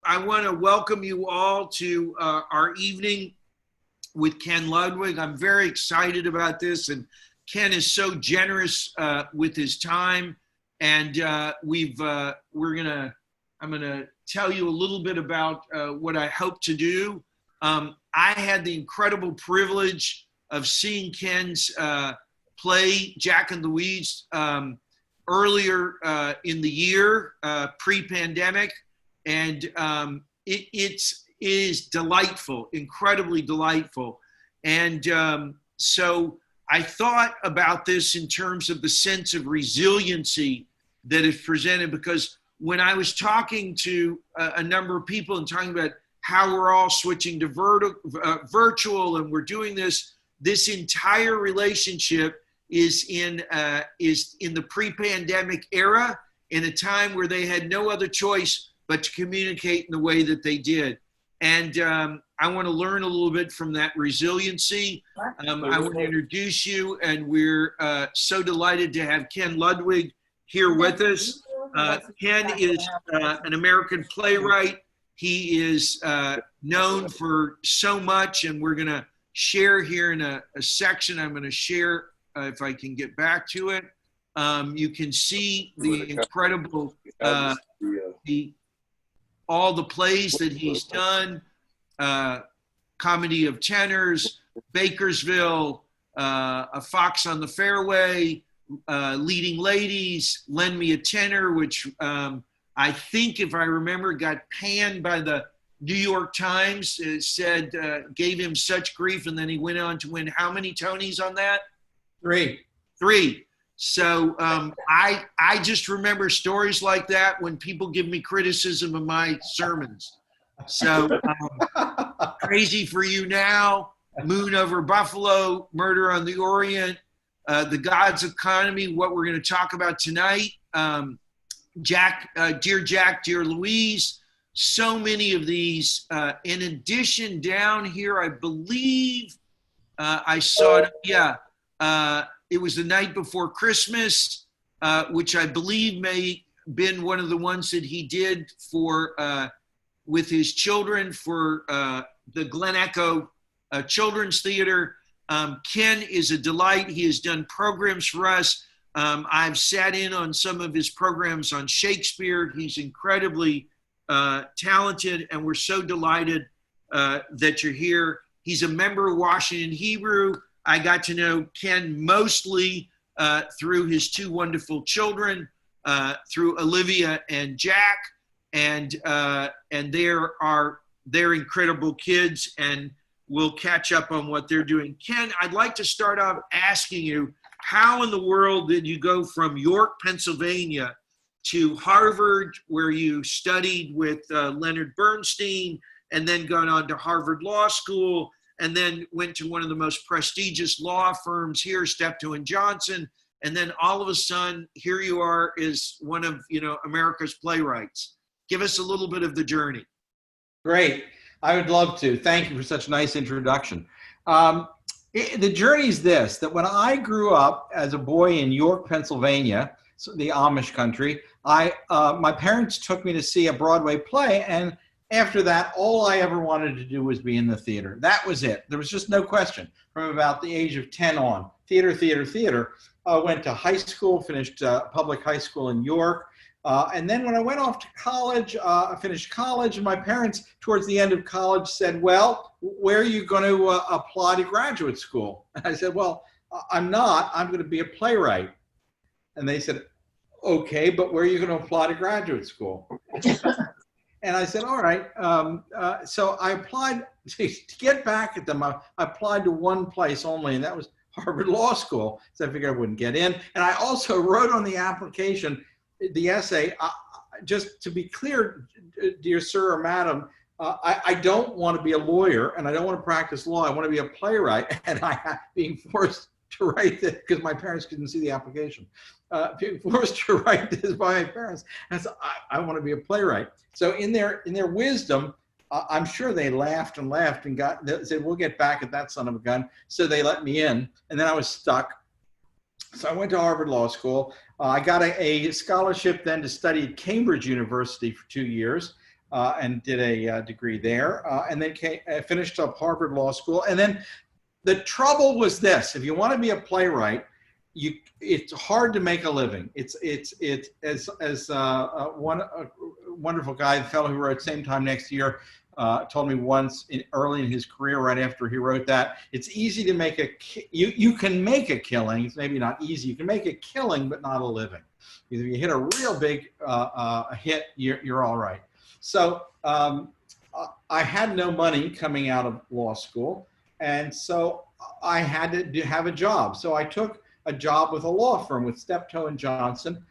I want to welcome you all to our evening with Ken Ludwig. I'm very excited about this, and Ken is so generous with his time. And I'm gonna tell you a little bit about what I hope to do. I had the incredible privilege of seeing Ken's play Jack and Louise earlier in the year, pre-pandemic. And it is delightful, incredibly delightful. And so I thought about this in terms of the sense of resiliency that is presented, because when I was talking to a number of people and talking about how we're all switching to virtual and we're doing this entire relationship is in the pre-pandemic era, in a time where they had no other choice but to communicate in the way that they did. And I want to learn a little bit from that resiliency. I want to introduce you, and we're so delighted to have Ken Ludwig here with us. Ken is an American playwright. He is known for so much, and we're going to share here in a section. I'm going to share, if I can get back to it. You can see the incredible, all the plays that he's done, Comedy of Tenors, Bakersville, A Fox on the Fairway, Leading Ladies, Lend Me a Tenor, which I think, if I remember, got panned by the New York Times. It said, gave him such grief, and then he went on to win how many Tonys on that? Three. So I just remember stories like that when people give me criticism of my sermons. So Crazy for You Now, Moon Over Buffalo, Murder on the Orient, The God's Economy, what we're going to talk about tonight, Dear Jack, Dear Louise, so many of these. In addition, down here, I believe I saw it, it was The Night Before Christmas, which I believe may have been one of the ones that he did for with his children for the Glen Echo Children's Theater. Ken is a delight. He has done programs for us. I've sat in on some of his programs on Shakespeare. He's incredibly talented, and we're so delighted that you're here. He's a member of Washington Hebrew. I got to know Ken mostly through his two wonderful children, through Olivia and Jack, and they're incredible kids, and we'll catch up on what they're doing. Ken, I'd like to start off asking you, how in the world did you go from York, Pennsylvania, to Harvard, where you studied with Leonard Bernstein, and then gone on to Harvard Law School, and then went to one of the most prestigious law firms here, Steptoe and Johnson, and then all of a sudden, here you are as one of America's playwrights. Give us a little bit of the journey. Great, I would love to. Thank you for such a nice introduction. The journey is this: that when I grew up as a boy in York, Pennsylvania, so the Amish country, my parents took me to see a Broadway play, and after that, all I ever wanted to do was be in the theater. That was it. There was just no question. From about the age of 10 on, theater, theater, theater. Went to high school, finished public high school in York. And then when I went off to college, I finished college, and my parents, towards the end of college, said, well, where are you going to apply to graduate school? And I said, well, I'm not. I'm going to be a playwright. And they said, okay, but where are you going to apply to graduate school? And I said, all right. So I applied to get back at them. I applied to one place only, and that was Harvard Law School. So I figured I wouldn't get in. And I also wrote on the application, the essay, just to be clear, dear sir or madam, I don't want to be a lawyer, and I don't want to practice law. I want to be a playwright. And being forced to write this, because my parents couldn't see the application, being forced to write this by my parents. And so I want to be a playwright. So in their wisdom, I'm sure they laughed and said, we'll get back at that son of a gun. So they let me in, and then I was stuck. So I went to Harvard Law School. I got a scholarship then to study at Cambridge University for 2 years. and did a degree there, and then finished up Harvard Law School. And then the trouble was this: if you want to be a playwright, it's hard to make a living. It's as one wonderful guy, the fellow who wrote Same Time Next Year, told me once early in his career, right after he wrote that, it's easy to make you can make a killing. It's maybe not easy. You can make a killing, but not a living. If you hit a real big hit, you're all right. So I had no money coming out of law school, and so I had to have a job. So I took a job with a law firm with Steptoe and Johnson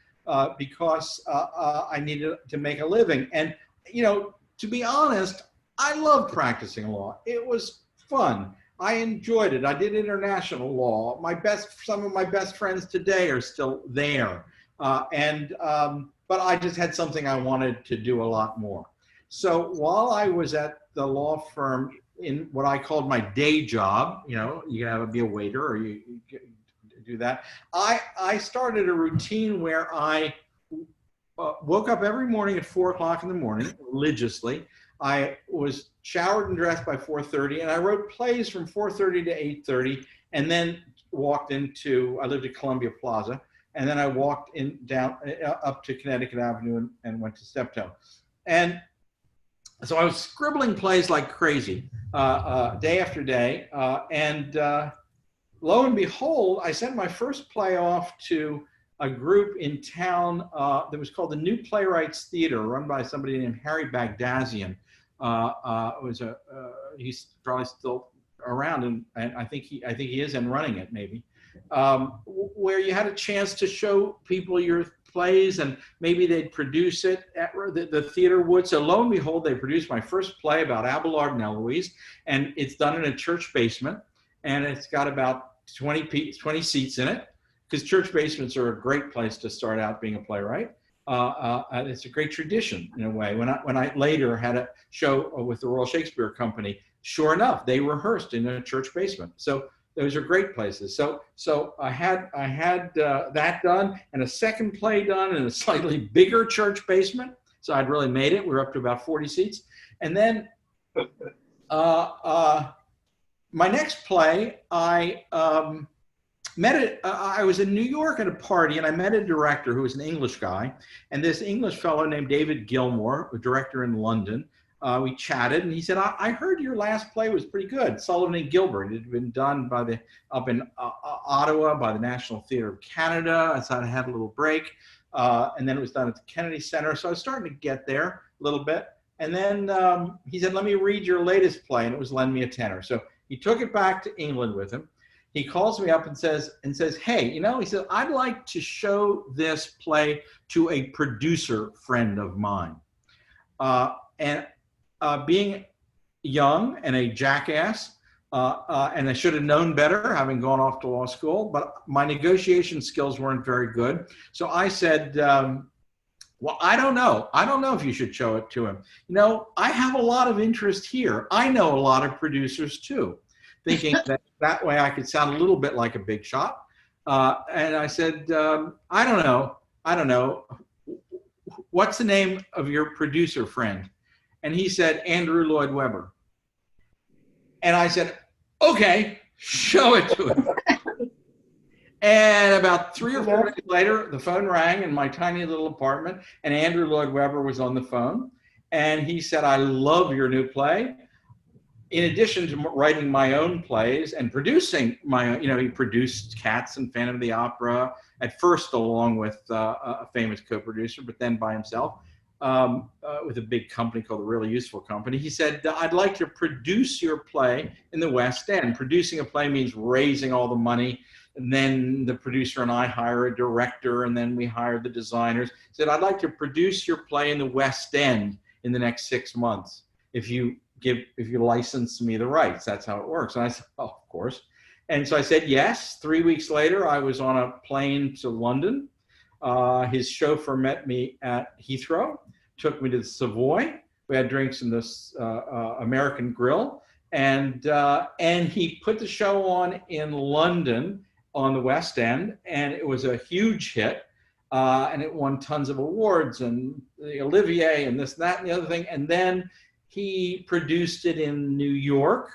because I needed to make a living. And to be honest, I loved practicing law. It was fun. I enjoyed it. I did international law. Some of my best friends today are still there. But I just had something I wanted to do a lot more. So while I was at the law firm in what I called my day job, you can have to be a waiter or you do that. I started a routine where I woke up every morning at 4 o'clock in the morning religiously. I was showered and dressed by 4:30, and I wrote plays from 4:30 to 8:30, and then I lived at Columbia Plaza, and then I walked down up to Connecticut Avenue and went to Steptoe. And so I was scribbling plays like crazy, day after day, and lo and behold, I sent my first play off to a group in town that was called the New Playwrights Theater, run by somebody named Harry Bagdazian. He's probably still around, and I think he is and running it maybe, where you had a chance to show people your plays, and maybe they'd produce it at the theater would. So lo and behold, they produced my first play about Abelard and Louise, and it's done in a church basement, and it's got about 20 seats in it, because church basements are a great place to start out being a playwright. It's a great tradition in a way. When I later had a show with the Royal Shakespeare Company, sure enough, they rehearsed in a church basement. So those are great places. So I had that done, and a second play done in a slightly bigger church basement. So I'd really made it. We were up to about 40 seats. And then my next play, I was in New York at a party, and I met a director who was an English guy, and this English fellow named David Gilmore, a director in London. We chatted, and he said, I heard your last play was pretty good, Sullivan and Gilbert. It had been done up in Ottawa by the National Theatre of Canada. So I had a little break, and then it was done at the Kennedy Center. So I was starting to get there a little bit. And then he said, let me read your latest play, and it was Lend Me a Tenor. So he took it back to England with him. He calls me up and says, hey, he said, I'd like to show this play to a producer friend of mine. Being young and a jackass, and I should have known better, having gone off to law school, but my negotiation skills weren't very good. So I said, well, I don't know. I don't know if you should show it to him. I have a lot of interest here. I know a lot of producers too, thinking that way I could sound a little bit like a big shot. And I said, I don't know. What's the name of your producer friend? And he said, Andrew Lloyd Webber. And I said, okay, show it to him. And about 3 or 4 days later, the phone rang in my tiny little apartment, and Andrew Lloyd Webber was on the phone. And he said, I love your new play. In addition to writing my own plays and producing he produced Cats and Phantom of the Opera, at first along with a famous co-producer, but then by himself. With a big company called the Really Useful Company. He said, I'd like to produce your play in the West End. Producing a play means raising all the money, and then the producer and I hire a director, and then we hire the designers. He said, I'd like to produce your play in the West End in the next 6 months if you license me the rights. That's how it works. And I said, oh, of course. And so I said yes. 3 weeks later, I was on a plane to London. His chauffeur met me at Heathrow, took me to the Savoy. We had drinks in this American Grill, and he put the show on in London on the West End, and it was a huge hit. and it won tons of awards and the Olivier and this, that, and the other thing. And then he produced it in New York,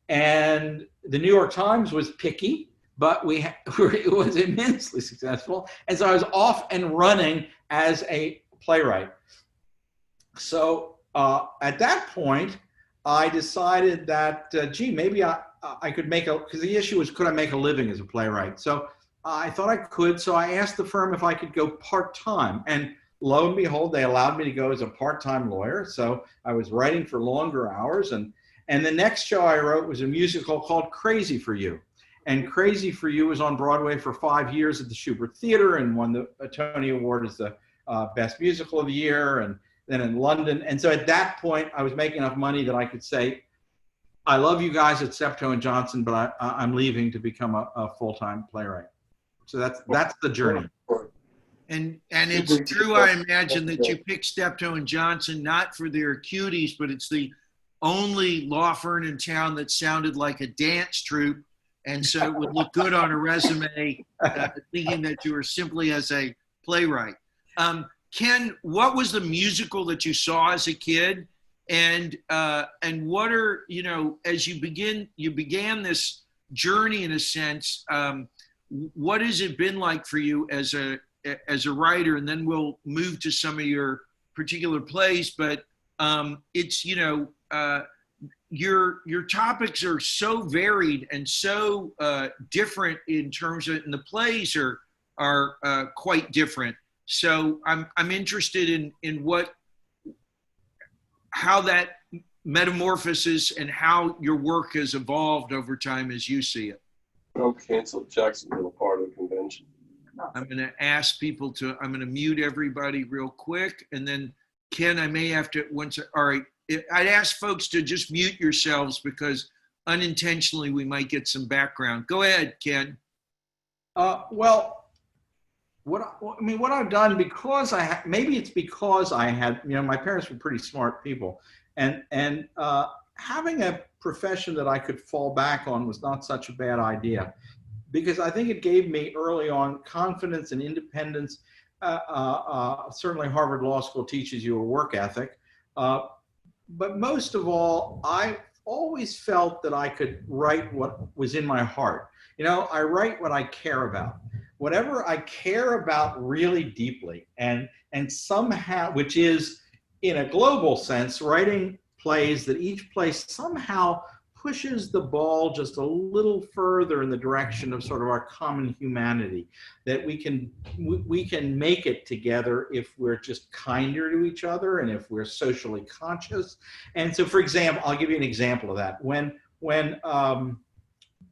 and the New York Times was picky, but it was immensely successful. And so I was off and running as a playwright. So at that point, I decided that, gee, maybe I could because the issue was, could I make a living as a playwright? So I thought I could. So I asked the firm if I could go part-time. And lo and behold, they allowed me to go as a part-time lawyer. So I was writing for longer hours. And the next show I wrote was a musical called Crazy for You. And Crazy for You was on Broadway for 5 years at the Shubert Theater and won the Tony Award as the Best Musical of the Year, and then in London. And so at that point, I was making enough money that I could say, I love you guys at Steptoe and Johnson, but I'm leaving to become a full-time playwright. So that's the journey. And it's true, I imagine, that you picked Steptoe and Johnson not for their cuties, but it's the only law firm in town that sounded like a dance troupe, and so it would look good on a resume, thinking that you were simply as a playwright. Ken, what was the musical that you saw as a kid, and what are, as you began this journey in a sense, what has it been like for you as a writer? And then we'll move to some of your particular plays, but it's, your topics are so varied and so different in terms of, and the plays are quite different. So I'm interested in how that metamorphosis and how your work has evolved over time as you see it. Don't cancel Jacksonville part of the convention. I'm going to ask people I'm going to mute everybody real quick, and then Ken, I may have to all right. I'd ask folks to just mute yourselves because unintentionally we might get some background. Go ahead, Ken. Well, what I've done, because maybe it's because I had, my parents were pretty smart people, and having a profession that I could fall back on was not such a bad idea, because I think it gave me early on confidence and independence. Certainly Harvard Law School teaches you a work ethic, but most of all, I always felt that I could write what was in my heart. I write what I care about. Whatever I care about really deeply, and somehow, which is in a global sense, writing plays that each play somehow pushes the ball just a little further in the direction of sort of our common humanity, that we can make it together if we're just kinder to each other and if we're socially conscious. And so, for example, I'll give you an example of that. When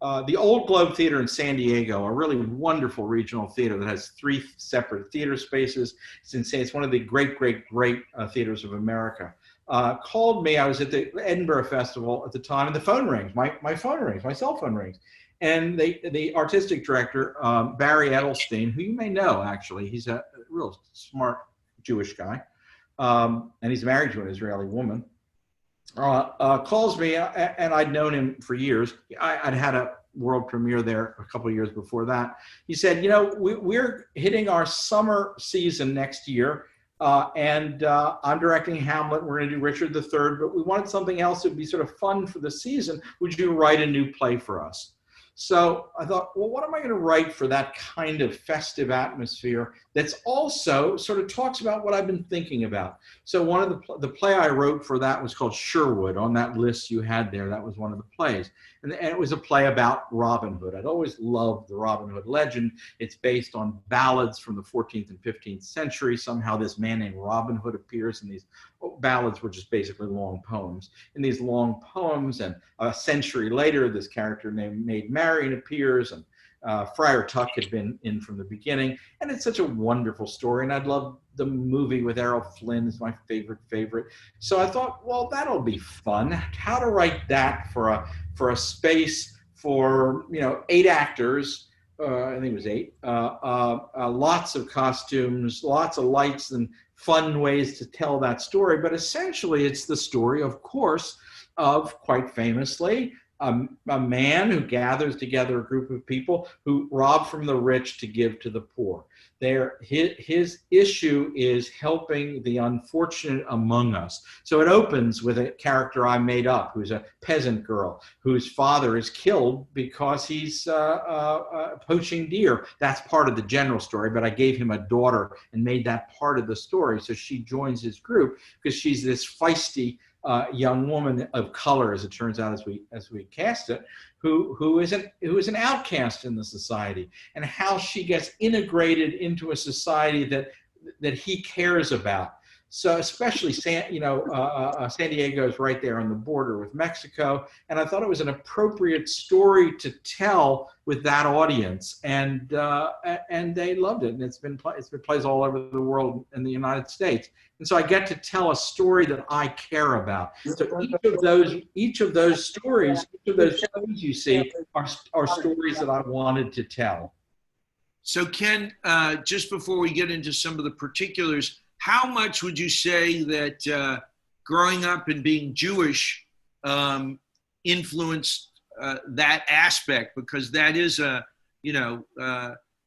the Old Globe Theater in San Diego, a really wonderful regional theater that has 3 separate theater spaces, it's one of the great theaters of America, called me. I was at the Edinburgh Festival at the time, and the phone rings. My phone rings. My cell phone rings. And the artistic director, Barry Edelstein, who you may know, actually, he's a real smart Jewish guy, and he's married to an Israeli woman, calls me, and I'd known him for years. I'd had a world premiere there a couple of years before that. He said, we're hitting our summer season next year, and I'm directing Hamlet. We're going to do Richard III, but we wanted something else that would be sort of fun for the season. Would you write a new play for us? So I thought, well, what am I going to write for that kind of festive atmosphere that's also sort of talks about what I've been thinking about? So one of the play I wrote for that was called Sherwood. On that list you had there, that was one of the plays. And it was a play about Robin Hood. I'd always loved the Robin Hood legend. It's based on ballads from the 14th and 15th century. Somehow this man named Robin Hood appears in these ballads, were just basically long poems. In these long poems, and a century later, this character named Maid Marian appears, and Friar Tuck had been in from the beginning. And it's such a wonderful story. And I'd love the movie with Errol Flynn is my favorite. So I thought, well, that'll be fun. How to write that for a space for 8 actors. I think it was 8. Lots of costumes, lots of lights, and fun ways to tell that story. But essentially, it's the story, of course, of, quite famously, a man who gathers together a group of people who rob from the rich to give to the poor. His issue is helping the unfortunate among us. So it opens with a character I made up, who's a peasant girl, whose father is killed because he's poaching deer. That's part of the general story, but I gave him a daughter and made that part of the story. So she joins his group because she's this feisty young woman of color, as it turns out, as we cast it, who is an outcast in the society, and how she gets integrated into a society that he cares about. So especially San Diego is right there on the border with Mexico, and I thought it was an appropriate story to tell with that audience, and they loved it, and it's been plays all over the world in the United States, and so I get to tell a story that I care about. So each of those stories, each of those shows you see are stories that I wanted to tell. So Ken, just before we get into some of the particulars, how much would you say that growing up and being Jewish influenced that aspect? Because that is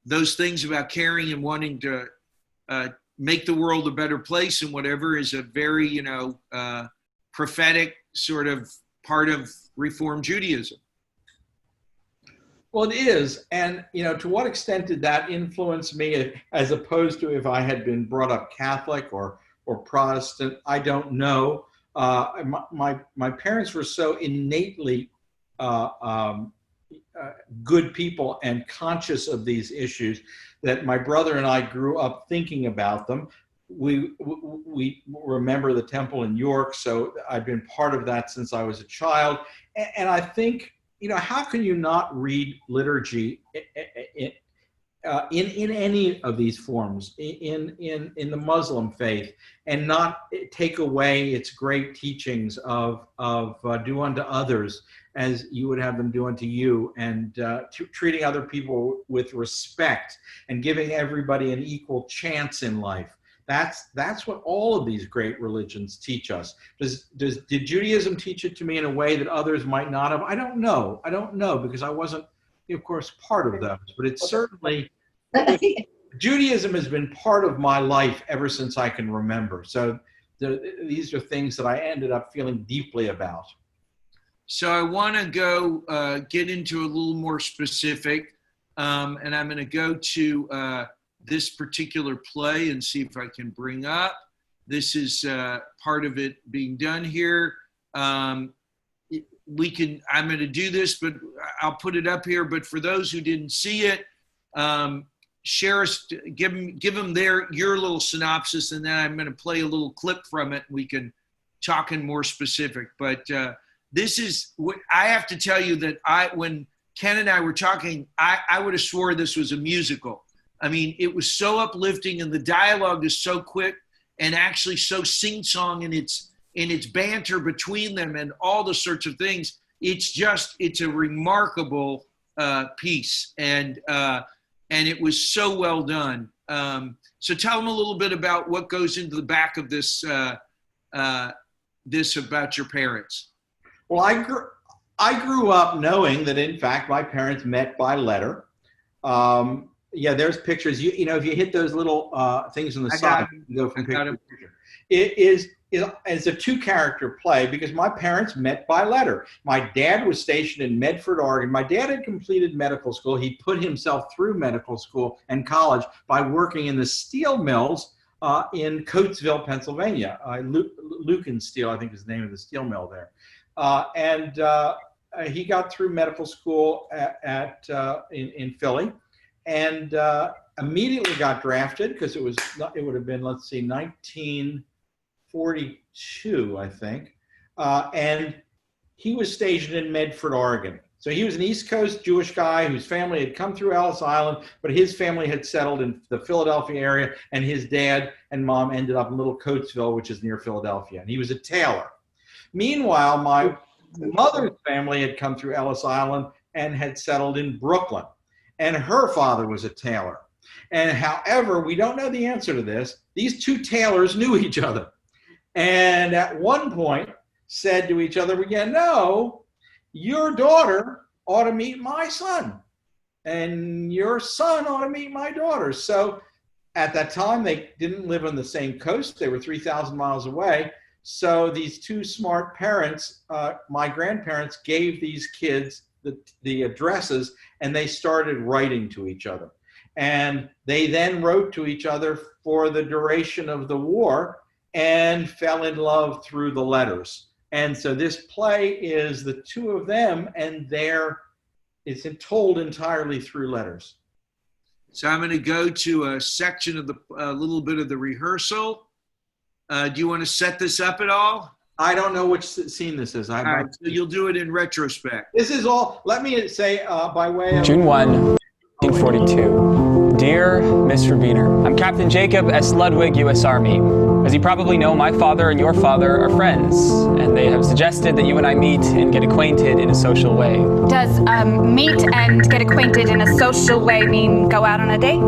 those things about caring and wanting to make the world a better place and whatever is a very, prophetic sort of part of Reform Judaism. Well, it is. And, to what extent did that influence me as opposed to if I had been brought up Catholic or Protestant? I don't know. My parents were so innately good people and conscious of these issues that my brother and I grew up thinking about them. We remember the temple in York, so I've been part of that since I was a child. And I think, how can you not read liturgy in any of these forms, in the Muslim faith, and not take away its great teachings of do unto others as you would have them do unto you, and treating other people with respect and giving everybody an equal chance in life. That's what all of these great religions teach us. Did Judaism teach it to me in a way that others might not have? I don't know because I wasn't, of course, part of those. But it's certainly, Judaism has been part of my life ever since I can remember. So these are things that I ended up feeling deeply about. So I want to go get into a little more specific, and I'm going to go to this particular play and see if I can bring up. This is part of it being done here. I'm going to do this, but I'll put it up here. But for those who didn't see it, give them your little synopsis, and then I'm going to play a little clip from it. We can talk in more specific. But this is what I have to tell you that when Ken and I were talking, I would have swore this was a musical. I mean, it was so uplifting, and the dialogue is so quick and actually so sing-song in its banter between them and all the sorts of things. It's a remarkable piece, and it was so well done. So tell them a little bit about what goes into the back of this about your parents. Well, I grew up knowing that, in fact, my parents met by letter. Yeah, there's pictures. If you hit those little things on the side, you go from picture to picture. It's a two-character play because my parents met by letter. My dad was stationed in Medford, Oregon. My dad had completed medical school. He put himself through medical school and college by working in the steel mills in Coatesville, Pennsylvania. Lucan Steel, I think is the name of the steel mill there. He got through medical school in Philly. And immediately got drafted because it would have been, 1942, I think. And he was stationed in Medford, Oregon. So he was an East Coast Jewish guy whose family had come through Ellis Island, but his family had settled in the Philadelphia area, and his dad and mom ended up in Little Coatesville, which is near Philadelphia. And he was a tailor. Meanwhile, my mother's family had come through Ellis Island and had settled in Brooklyn. And her father was a tailor. And however, we don't know the answer to this. These two tailors knew each other. And at one point said to each other, your daughter ought to meet my son, and your son ought to meet my daughter. So at that time, they didn't live on the same coast. They were 3,000 miles away. So these two smart parents, my grandparents, gave these kids the addresses, and they started writing to each other. And they then wrote to each other for the duration of the war and fell in love through the letters. And so this play is the two of them, and it's told entirely through letters. So I'm going to go to a section of a little bit of the rehearsal. Do you want to set this up at all? I don't know which scene this is. All right, so you'll do it in retrospect. This is all, let me say by way of... June 1, 1942. Dear Miss Rabiner, I'm Captain Jacob S. Ludwig, U.S. Army. As you probably know, my father and your father are friends, and they have suggested that you and I meet and get acquainted in a social way. Does meet and get acquainted in a social way mean go out on a date?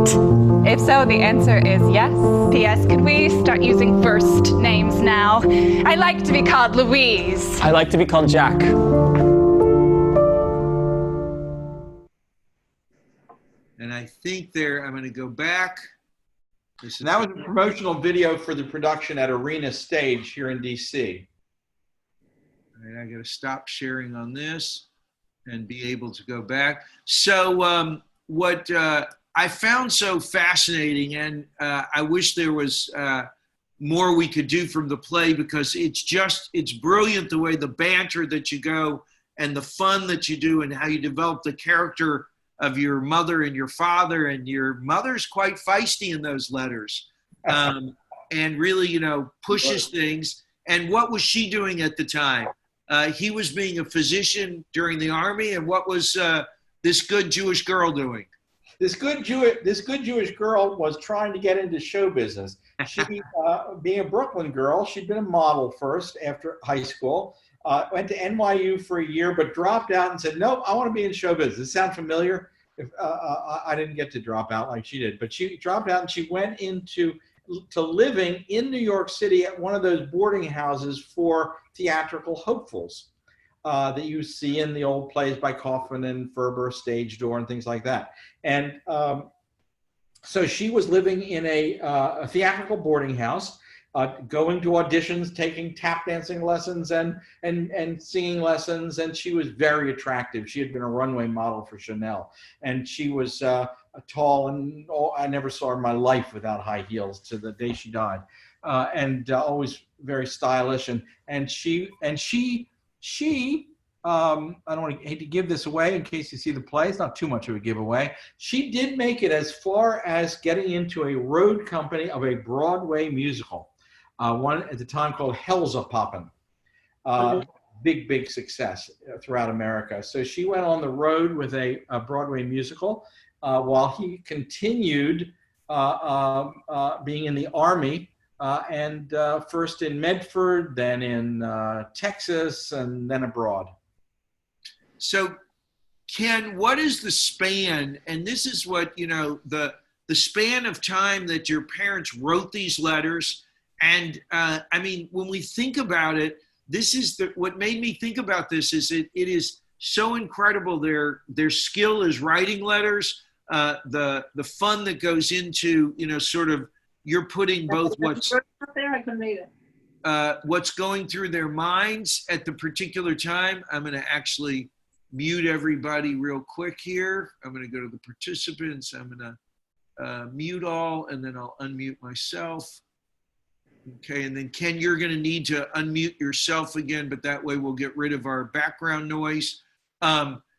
If so, the answer is yes. P.S. Could we start using first names now? I like to be called Louise. I like to be called Jack. And I think I'm going to go back. And that was a promotional video for the production at Arena Stage here in DC. All right, I got to stop sharing on this and be able to go back. So what I found so fascinating, and I wish there was more we could do from the play, because it's brilliant the way the banter that you go and the fun that you do and how you develop the character of your mother and your father, and your mother's quite feisty in those letters, and really, pushes things. And what was she doing at the time? He was being a physician during the army, and what was this good Jewish girl doing? This good Jewish girl was trying to get into show business. She, being a Brooklyn girl, she'd been a model first after high school. Went to NYU for a year, but dropped out and said, "Nope, I want to be in show business." Does it sound familiar? I didn't get to drop out like she did, but she dropped out and she went into living in New York City at one of those boarding houses for theatrical hopefuls that you see in the old plays by Kaufman and Ferber, Stage Door, and things like that. And so she was living in a theatrical boarding house, going to auditions, taking tap dancing lessons and singing lessons, and she was very attractive. She had been a runway model for Chanel, and she was tall, and I never saw her in my life without high heels to the day she died, and always very stylish. And she I don't hate to give this away in case you see the play. It's not too much of a giveaway. She did make it as far as getting into a road company of a Broadway musical. One at the time called Hellzapoppen. Big success throughout America. So she went on the road with a Broadway musical while he continued being in the Army, and first in Medford, then in Texas, and then abroad. So, Ken, what is the span? And this is what, the span of time that your parents wrote these letters. And I mean, when we think about it, this is what made me think about this is it is so incredible. Their skill is writing letters, the fun that goes into, sort of, you're putting both what's going through their minds at the particular time. I'm going to actually mute everybody real quick here. I'm going to go to the participants. I'm going to mute all, and then I'll unmute myself. Okay, and then Ken, you're going to need to unmute yourself again, but that way we'll get rid of our background noise.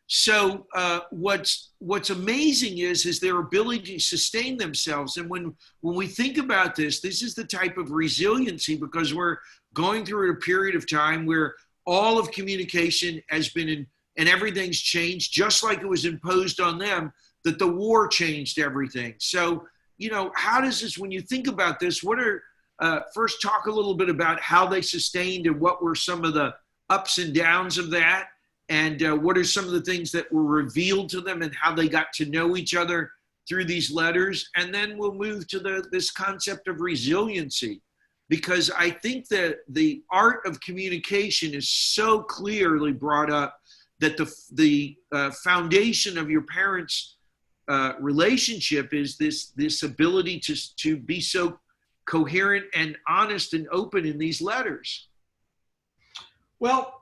So what's amazing is their ability to sustain themselves. And when we think about this is the type of resiliency, because we're going through a period of time where all of communication has been and everything's changed, just like it was imposed on them, that the war changed everything. So, how does this, when you think about this, first talk a little bit about how they sustained and what were some of the ups and downs of that, and what are some of the things that were revealed to them and how they got to know each other through these letters. And then we'll move to this concept of resiliency, because I think that the art of communication is so clearly brought up that the foundation of your parents' relationship is this ability to be so coherent and honest and open in these letters. Well,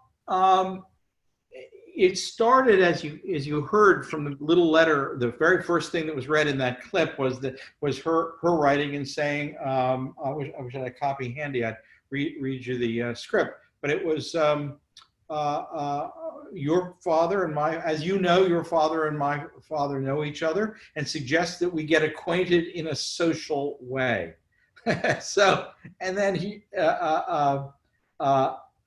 it started, as you heard from the little letter. The very first thing that was read in that clip was her writing and saying, I wish I had a copy handy. I'd read you the script, but it was your father and as you know, your father and my father know each other, and suggests that we get acquainted in a social way. So, and then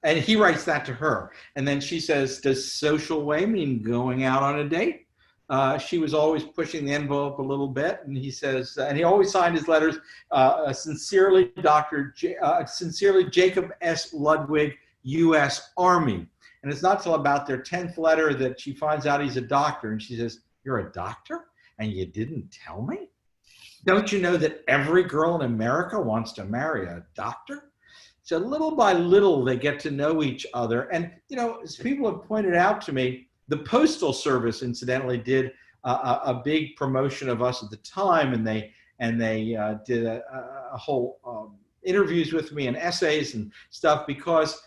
and he writes that to her. And then she says, does social way mean going out on a date? She was always pushing the envelope a little bit. And he says, and he always signed his letters, sincerely, sincerely, Jacob S. Ludwig, U.S. Army. And it's not till about their 10th letter that she finds out he's a doctor. And she says, you're a doctor? And you didn't tell me? Don't you know that every girl in America wants to marry a doctor? So little by little, they get to know each other. And, you know, as people have pointed out to me, the Postal Service, incidentally, did a big promotion of us at the time. And they did a whole interviews with me and essays and stuff because,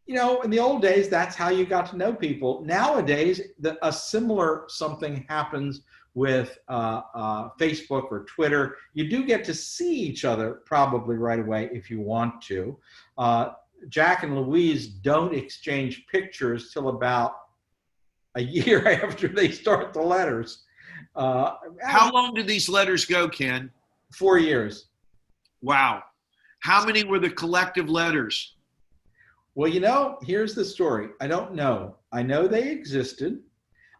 you know, in the old days, that's how you got to know people. Nowadays, a similar something happens with Facebook or Twitter. You do get to see each other probably right away if you want to. Jack and Louise don't exchange pictures till about a year after they start the letters. How long did these letters go, Ken? 4 years. Wow. How many were the collective letters? Well, you know, here's the story. I don't know. I know they existed.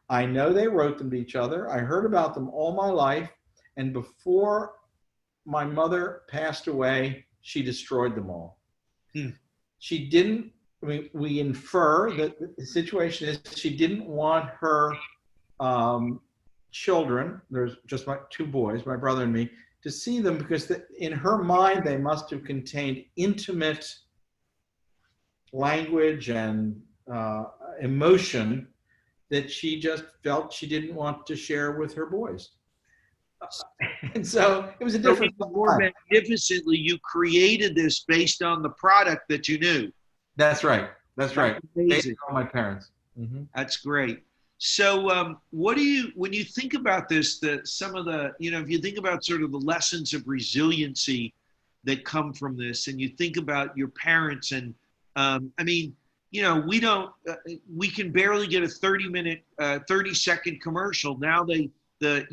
I know they wrote them to each other. I heard about them all my life. And before my mother passed away, she destroyed them all. She didn't, we infer that the situation is she didn't want her children, there's just my 2 boys, my brother and me, to see them because in her mind, they must have contained intimate language and emotion that she just felt she didn't want to share with her boys. And so it was a different So more magnificently, you created this based on the product that you knew. That's right. That's right. Amazing. Based on my parents. Mm-hmm. That's great. So what do you, when you think about this, some of the, you know, if you think about sort of the lessons of resiliency that come from this, and you think about your parents and, I mean, you know, we can barely get a 30-second commercial. Now you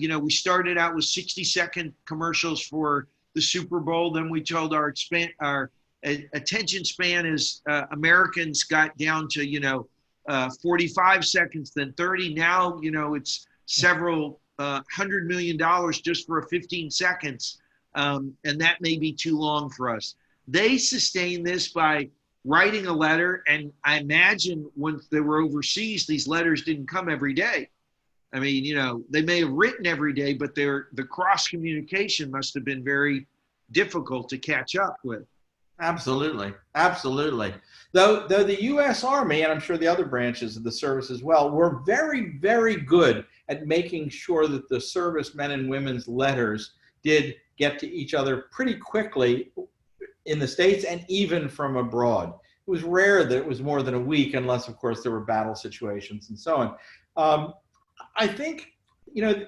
know, we started out with 60-second commercials for the Super Bowl. Then we told our attention span as Americans got down to, you know, 45 seconds, then 30. Now, you know, it's several $100 million just for 15 seconds. And that may be too long for us. They sustained this by writing a letter, and I imagine once they were overseas, these letters didn't come every day. I mean, you know, they may have written every day, but the cross communication must have been very difficult to catch up with. Absolutely, absolutely. Though the U.S. Army, and I'm sure the other branches of the service as well, were very, very good at making sure that the servicemen and women's letters did get to each other pretty quickly in the States and even from abroad. It was rare that it was more than a week, unless, of course, there were battle situations and so on. I think, you know,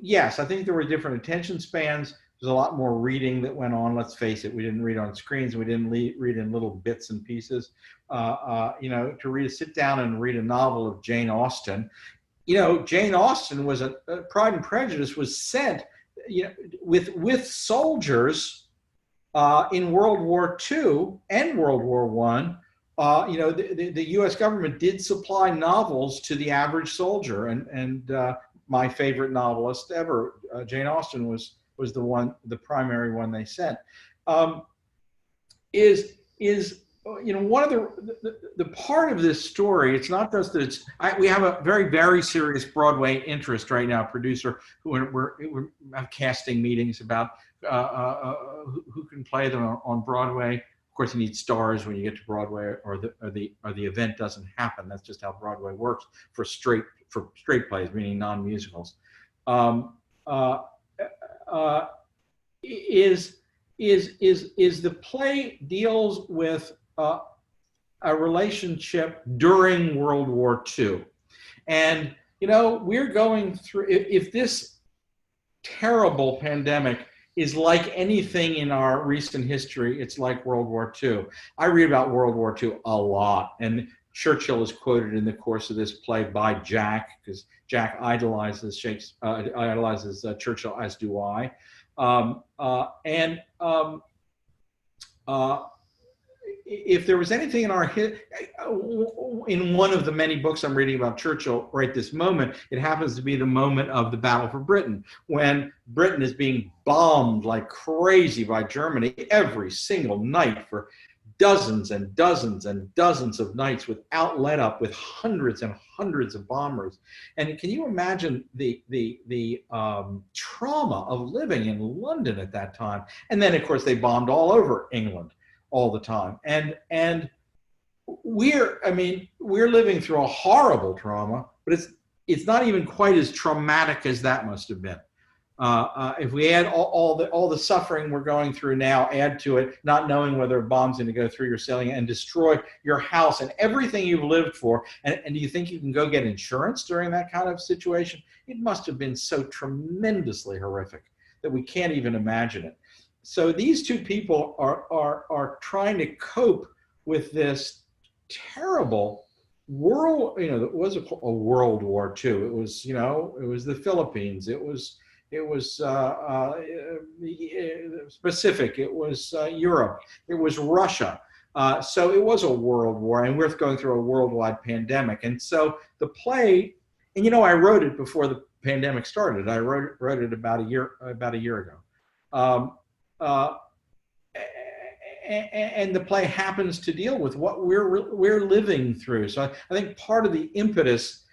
yes, I think there were different attention spans. There's a lot more reading that went on. Let's face it, we didn't read on screens. We didn't read in little bits and pieces. You know, to sit down and read a novel of Jane Austen. You know, Jane Austen was Pride and Prejudice was sent, you know, with soldiers in World War II and World War I. You know, the U.S. government did supply novels to the average soldier, and my favorite novelist ever, Jane Austen, was the primary one they sent. Is you know, one of the part of this story, it's not just that we have a very, very serious Broadway interest right now, producer, who we're have casting meetings about who can play them on Broadway. Of course, you need stars when you get to Broadway, or the event doesn't happen. That's just how Broadway works for straight plays, meaning non-musicals. Is the play deals with a relationship during World War II, and we're going through. If this terrible pandemic is like anything in our recent history, it's like World War II. I read about World War II a lot, and Churchill is quoted in the course of this play by Jack, because Jack idolizes Churchill, as do I. If there was anything in in one of the many books I'm reading about Churchill right this moment, it happens to be the moment of the Battle for Britain, when Britain is being bombed like crazy by Germany every single night for dozens and dozens and dozens of nights without let up, with hundreds and hundreds of bombers. And can you imagine the trauma of living in London at that time? And then, of course, they bombed all over England all the time. And we're living through a horrible trauma, but it's not even quite as traumatic as that must have been. If we add all the suffering we're going through now, add to it not knowing whether a bomb's going to go through your ceiling and destroy your house and everything you've lived for, and do you think you can go get insurance during that kind of situation? It must have been so tremendously horrific that we can't even imagine it. So these two people are trying to cope with this terrible world. it was a World War II. It was the Philippines. It was Pacific. It was Europe. It was Russia. So it was a world war, and we're going through a worldwide pandemic. And so the play, and I wrote it before the pandemic started. I wrote it about a year ago. And the play happens to deal with what we're living through. So I think part of the impetus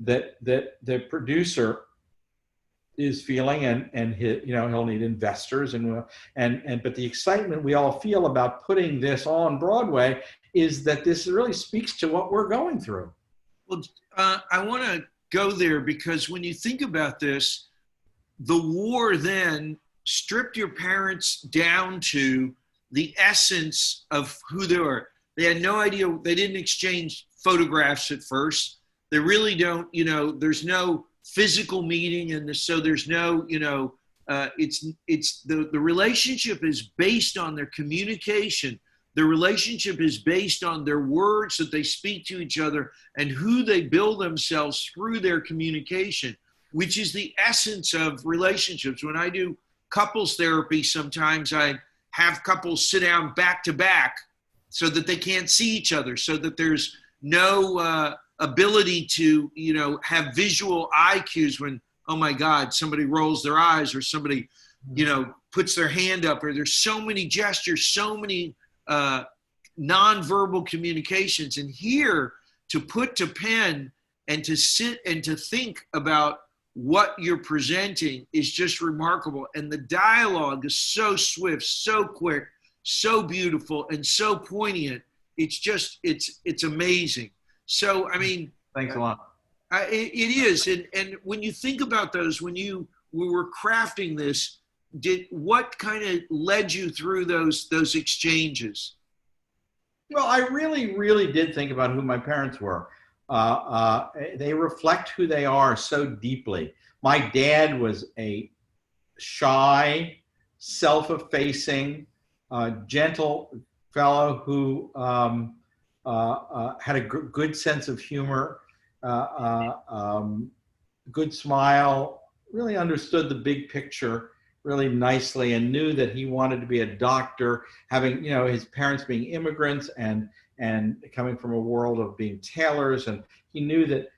that the producer is feeling, and he'll need investors, but the excitement we all feel about putting this on Broadway is that this really speaks to what we're going through. Well, I want to go there, because when you think about this, the war then stripped your parents down to the essence of who they were. They had no idea. They didn't exchange photographs at first. They really don't, there's no physical meeting, and so there's no, it's the relationship is based on their communication. The relationship is based on their words that they speak to each other and who they build themselves through their communication, which is the essence of relationships. When I do couples therapy, sometimes I have couples sit down back to back so that they can't see each other, so that there's no ability to, have visual eye cues when, oh my God, somebody rolls their eyes, or somebody, puts their hand up, or there's so many gestures, so many nonverbal communications. And here, to put to pen and to sit and to think about what you're presenting is just remarkable. And the dialogue is so swift, so quick, so beautiful, and so poignant. It's just, it's amazing. So, Thanks a lot. It is. And when you think about those, when we were crafting this, what kind of led you through those exchanges? Well, I really, really did think about who my parents were. They reflect who they are so deeply. My dad was a shy, self-effacing, gentle fellow who had a good sense of humor, good smile, really understood the big picture really nicely, and knew that he wanted to be a doctor, having, his parents being immigrants and coming from a world of being tailors. And he knew that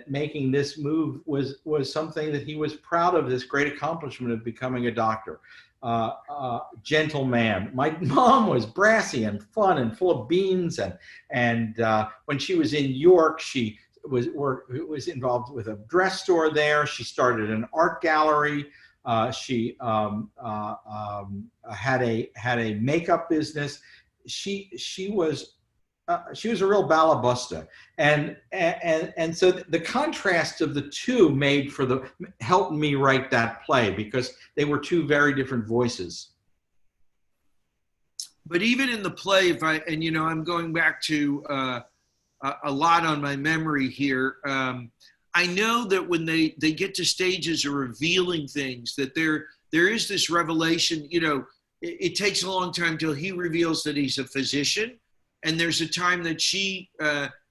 making this move was something that he was proud of, this great accomplishment of becoming a doctor. Gentle man. My mom was brassy and fun and full of beans, and when she was in York, she was involved with a dress store there. She started an art gallery. She had a makeup business. she was a real balabusta, and so the contrast of the two helped me write that play, because they were two very different voices. But even in the play, I'm going back to a lot on my memory here. I know that when they get to stages of revealing things, that there is this revelation. It takes a long time till he reveals that he's a physician. And there's a time that she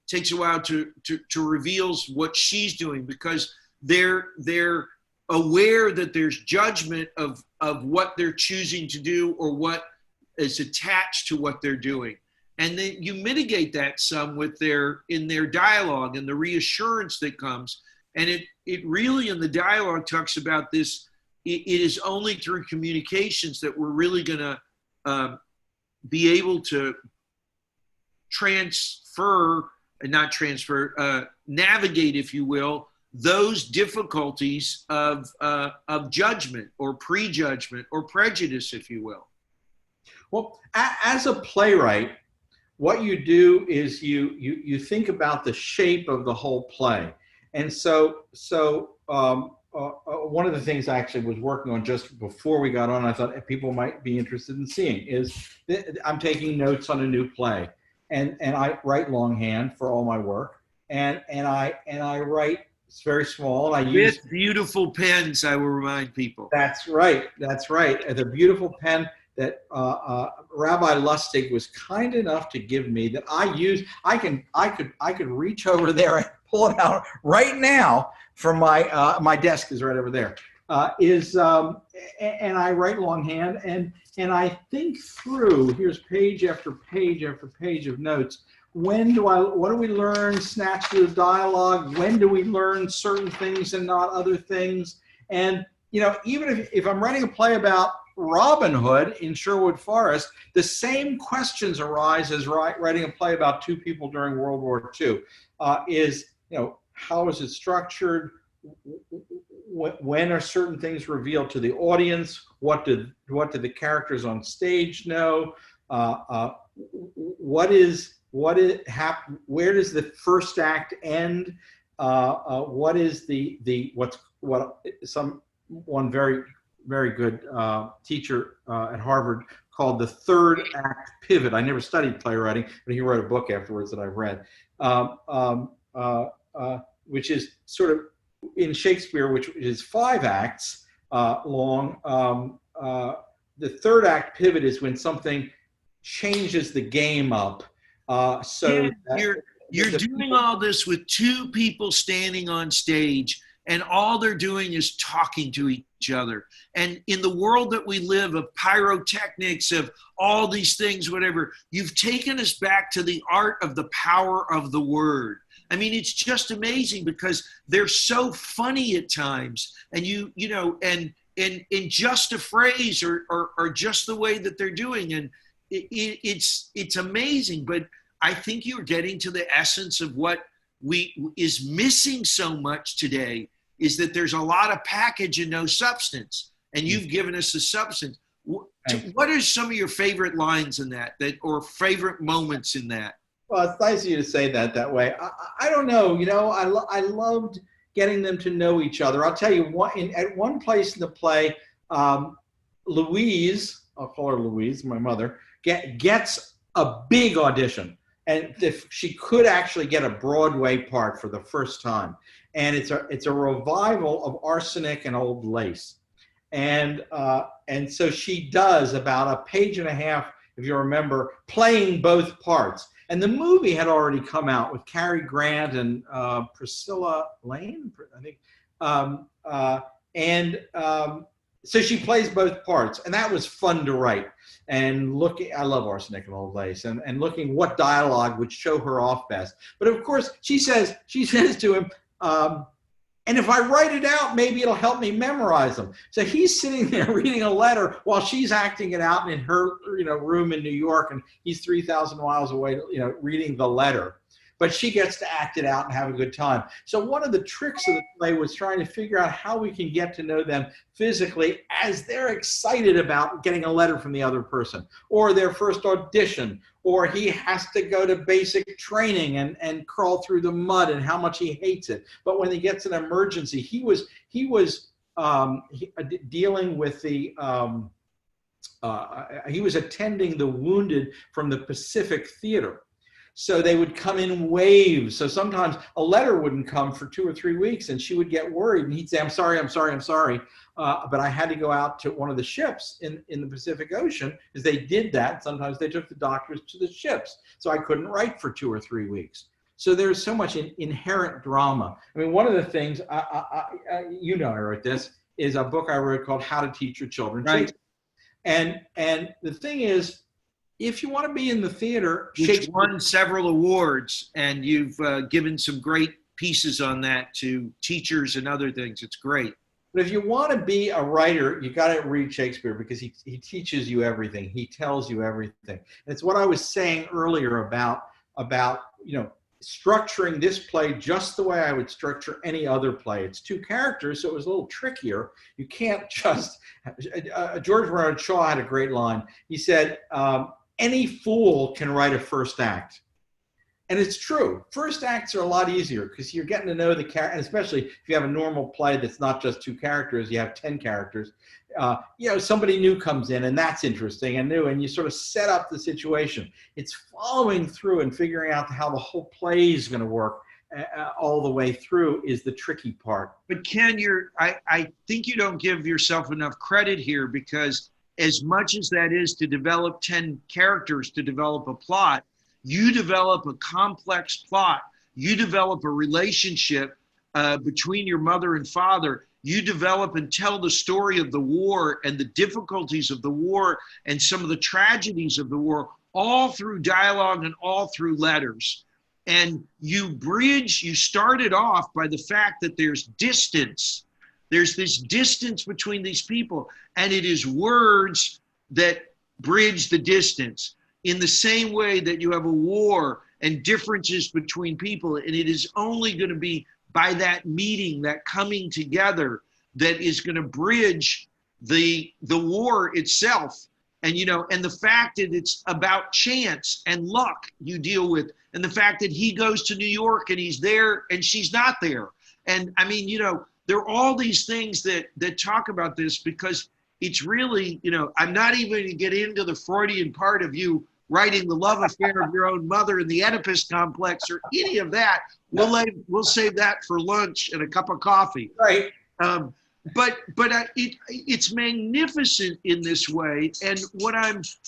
takes a while to reveals what she's doing, because they're aware that there's judgment of what they're choosing to do or what is attached to what they're doing. And then you mitigate that some in their dialogue and the reassurance that comes. And it really, in the dialogue, talks about this. It is only through communications that we're really going to be able to navigate, if you will, those difficulties of judgment or prejudgment or prejudice, if you will. Well, as a playwright, what you do is you think about the shape of the whole play. And so one of the things I actually was working on just before we got on, I thought people might be interested in seeing, is that I'm taking notes on a new play. And I write longhand for all my work, and I write, it's very small, and I use beautiful pens. I will remind people. That's right. The beautiful pen that Rabbi Lustig was kind enough to give me, that I use. I could reach over there and pull it out right now from my desk is right over there. And I write longhand, and I think through, here's page after page after page of notes. What do we learn, snatched of dialogue? When do we learn certain things and not other things? And, even if I'm writing a play about Robin Hood in Sherwood Forest, the same questions arise as writing a play about two people during World War II. How is it structured? When are certain things revealed to the audience? What do the characters on stage know? Where does the first act end? What is one very, very good teacher at Harvard called the third act pivot? I never studied playwriting, but he wrote a book afterwards that I've read, which is sort of, in Shakespeare, which is 5 acts long, the third act pivot is when something changes the game up. You're doing all this with 2 people standing on stage, and all they're doing is talking to each other. And in the world that we live, of pyrotechnics, of all these things, whatever, you've taken us back to the art of the power of the word. I mean, it's just amazing, because they're so funny at times, and and in just a phrase or just the way that they're doing, and it's amazing. But I think you're getting to the essence of what is missing so much today, is that there's a lot of package and no substance, and you've given us the substance. What are some of your favorite lines in that or favorite moments in that? Well, it's nice of you to say that way. I don't know. I loved getting them to know each other. I'll tell you, at one place in the play, Louise, I'll call her Louise, my mother, gets a big audition. And if she could actually get a Broadway part for the first time. And it's a revival of Arsenic and Old Lace. And so she does about a page and a half, if you remember, playing both parts. And the movie had already come out with Cary Grant and Priscilla Lane, I think. So she plays both parts, and that was fun to write. And I love Arsenic and Old Lace, and looking what dialogue would show her off best. But of course, she says to him, and if I write it out, maybe it'll help me memorize them. So he's sitting there reading a letter while she's acting it out in her room in New York, and he's 3,000 miles away, reading the letter. but she gets to act it out and have a good time. So one of the tricks of the play was trying to figure out how we can get to know them physically as they're excited about getting a letter from the other person, or their first audition, or he has to go to basic training and crawl through the mud and how much he hates it. But when he gets an emergency, he was dealing with the he was attending the wounded from the Pacific Theater. So they would come in waves. So sometimes a letter wouldn't come for 2 or 3 weeks, and she would get worried, and he'd say, I'm sorry, but I had to go out to one of the ships in the Pacific Ocean, because they did that. Sometimes they took the doctors to the ships. So I couldn't write for 2 or 3 weeks. So there's so much inherent drama. I mean, one of the things, I wrote this, is a book I wrote called How to Teach Your Children Shakespeare. And the thing is, if you want to be in the theater, which won several awards, and you've given some great pieces on that to teachers and other things. It's great. But if you want to be a writer, you got to read Shakespeare, because he teaches you everything. He tells you everything. And it's what I was saying earlier about structuring this play just the way I would structure any other play. It's 2 characters, so it was a little trickier. You can't just, George Bernard Shaw had a great line. He said, any fool can write a first act. And it's true. First acts are a lot easier because you're getting to know the character, and especially if you have a normal play that's not just 2 characters, you have 10 characters. Somebody new comes in, and that's interesting and new, and you sort of set up the situation. It's following through and figuring out how the whole play is going to work all the way through is the tricky part. But Ken, I think you don't give yourself enough credit here, because as much as that is to develop 10 characters to develop a plot, you develop a complex plot. You develop a relationship between your mother and father. You develop and tell the story of the war and the difficulties of the war and some of the tragedies of the war, all through dialogue and all through letters. And you started off by the fact that there's distance. There's this distance between these people, and it is words that bridge the distance. In the same way that you have a war and differences between people, and it is only going to be by that meeting, that coming together, that is going to bridge the war itself. And and the fact that it's about chance and luck you deal with, and the fact that he goes to New York and he's there and she's not there. And I mean, there are all these things that talk about this, because it's really, I'm not even going to get into the Freudian part of you writing the love affair of your own mother and the Oedipus complex or any of that. We'll save that for lunch and a cup of coffee. Right. But it's magnificent in this way. And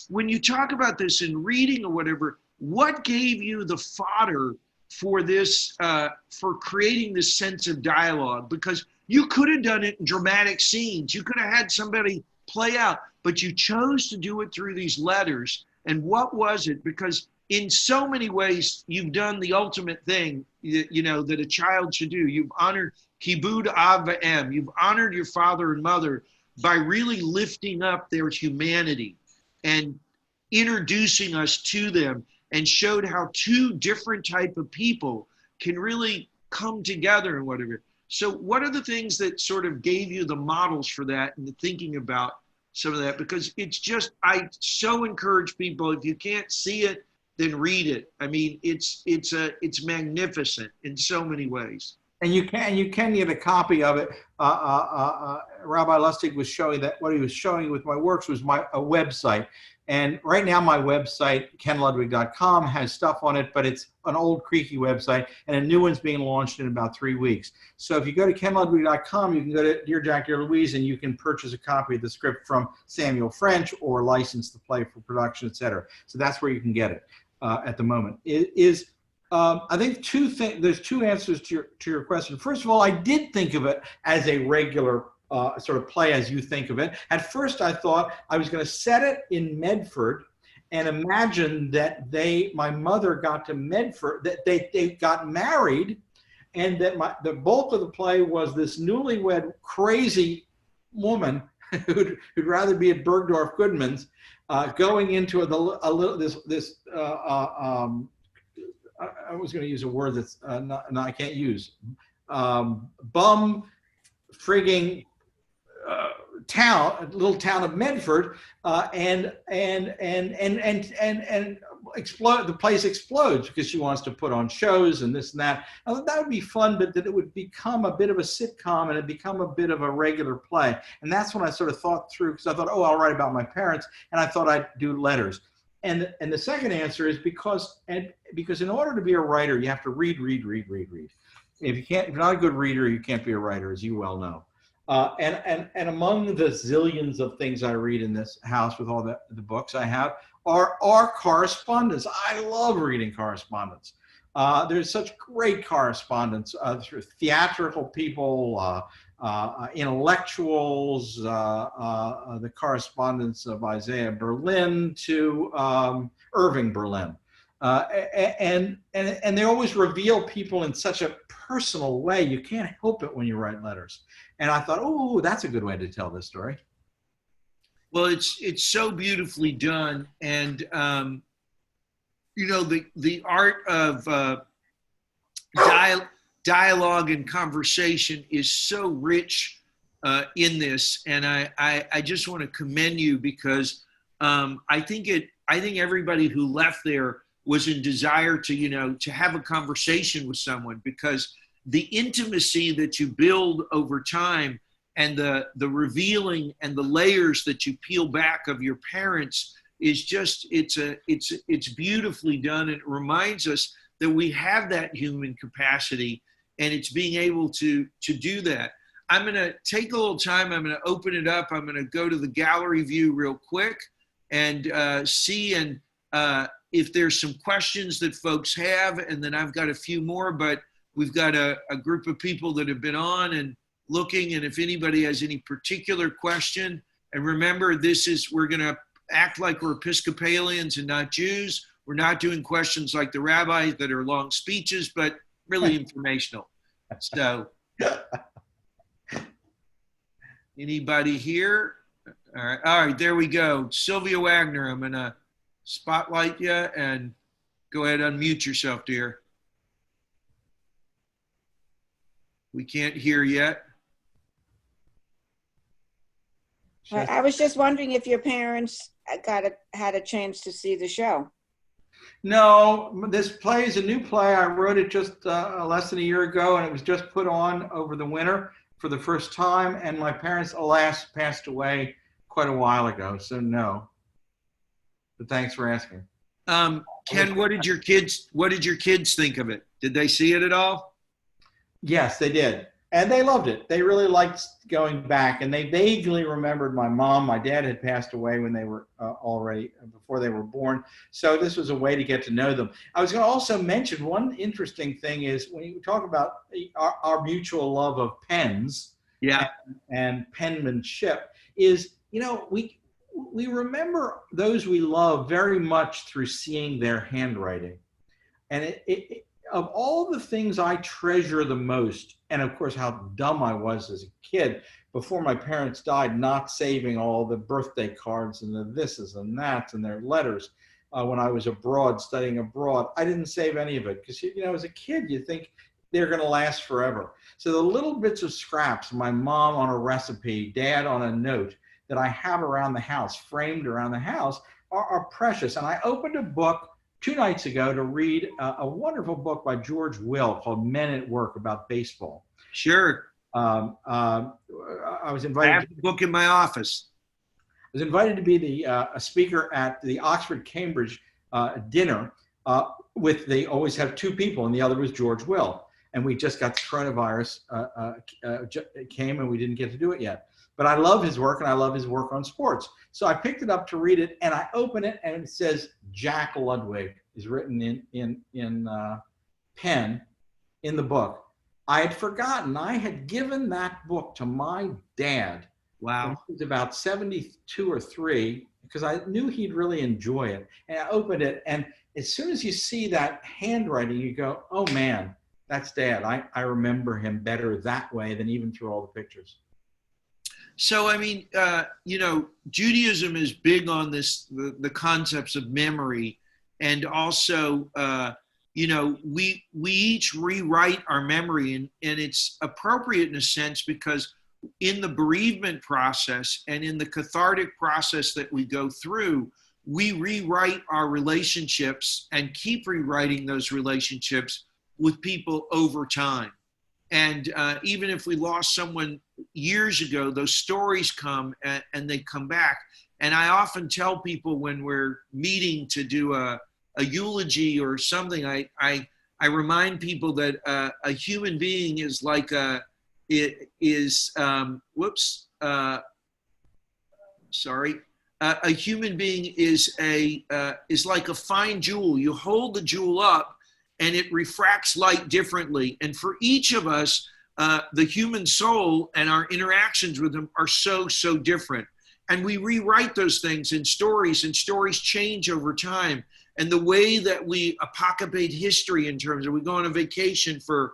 when you talk about this in reading or whatever, what gave you the fodder for this, for creating this sense of dialogue? Because you could have done it in dramatic scenes. You could have had somebody play out, but you chose to do it through these letters. And what was it? Because in so many ways, you've done the ultimate thing, that a child should do. You've honored Kibud Av V'Em. You've honored your father and mother by really lifting up their humanity and introducing us to them, and showed how 2 different type of people can really come together and whatever. So what are the things that sort of gave you the models for that and the thinking about some of that? Because it's just, I so encourage people, if you can't see it, then read it. I mean, it's magnificent in so many ways. And you can get a copy of it. Rabbi Lustig was showing that what he was showing with my works was a website. And right now my website, kenludwig.com, has stuff on it, but it's an old creaky website, and a new one's being launched in about 3 weeks. So if you go to kenludwig.com, you can go to Dear Jack, Dear Louise, and you can purchase a copy of the script from Samuel French or license the play for production, etc. So that's where you can get it at the moment. I think there's 2 answers to your question. First of all, I did think of it as a regular sort of play as you think of it. At first, I thought I was going to set it in Medford and imagine that my mother got to Medford, that they got married, and that the bulk of the play was this newlywed crazy woman who'd rather be at Bergdorf Goodman's, going into I was going to use a word that's I can't use. Bum frigging little town of Medford, and explode. The place explodes because she wants to put on shows and this and that. I thought that would be fun, but that it would become a bit of a sitcom and it become a bit of a regular play. And that's when I sort of thought through, because I thought, oh, I'll write about my parents, and I thought I'd do letters. And the second answer is because in order to be a writer, you have to read. If you're not a good reader, you can't be a writer, as you well know. And among the zillions of things I read in this house with all the books I have are correspondence. I love reading correspondence. There's such great correspondence through theatrical people, intellectuals, the correspondence of Isaiah Berlin to Irving Berlin. And they always reveal people in such a personal way. You can't help it when you write letters. And I thought, oh, that's a good way to tell this story. Well, it's so beautifully done. And, the art of dialogue and conversation is so rich in this. And I just want to commend you because I think everybody who left there was in desire to have a conversation with someone, because the intimacy that you build over time and the revealing and the layers that you peel back of your parents is just, it's beautifully done. And it reminds us that we have that human capacity, and it's being able to do that. I'm going to take a little time. I'm going to open it up. I'm going to go to the gallery view real quick and see if there's some questions that folks have, and then I've got a few more, but we've got a group of people that have been on and looking, and if anybody has any particular question, and remember, we're going to act like we're Episcopalians and not Jews. We're not doing questions like the rabbis that are long speeches, but really informational. So, anybody here? All right, there we go. Sylvia Wagner, I'm going to spotlight you and go ahead and unmute yourself, dear. We can't hear yet. I was just wondering if your parents had a chance to see the show. No, this play is a new play. I wrote it just less than a year ago, and it was just put on over the winter for the first time. And my parents, alas, passed away quite a while ago, so no. But thanks for asking. Ken, what did your kids think of it? Did they see it at all? Yes, they did. And they loved it. They really liked going back, and they vaguely remembered my mom. My dad had passed away when they were before they were born. So this was a way to get to know them. I was going to also mention one interesting thing is when you talk about our mutual love of pens, and penmanship is, we remember those we love very much through seeing their handwriting. And of all the things I treasure the most, and of course how dumb I was as a kid before my parents died, not saving all the birthday cards and the thises and that's and their letters when I was abroad, studying abroad. I didn't save any of it because, as a kid, you think they're going to last forever. So the little bits of scraps, my mom on a recipe, dad on a note, that I have around the house, framed around the house, are precious. And I opened a book 2 nights ago to read a wonderful book by George Will called Men at Work about baseball. Sure. I was invited. I have the book in my office. I was invited to be a speaker at the Oxford-Cambridge dinner they always have 2 people, and the other was George Will. And we just got the coronavirus came, and we didn't get to do it yet. But I love his work, and I love his work on sports. So I picked it up to read it, and I open it, and it says Jack Ludwig is written in pen in the book. I had forgotten. I had given that book to my dad. Wow. He was about 72 or 3 because I knew he'd really enjoy it. And I opened it, and as soon as you see that handwriting, you go, oh, man, that's Dad. I remember him better that way than even through all the pictures. So, I mean, Judaism is big on the concepts of memory, and also we each rewrite our memory, and it's appropriate in a sense because in the bereavement process and in the cathartic process that we go through, we rewrite our relationships and keep rewriting those relationships with people over time. And even if we lost someone years ago, those stories come and they come back. And I often tell people when we're meeting to do a eulogy or something, I remind people that a human being is like a human being is like a fine jewel. You hold the jewel up and it refracts light differently. And for each of us, the human soul and our interactions with them are so different. And we rewrite those things in stories, and stories change over time. And the way that we apocalypse history in terms of we go on a vacation for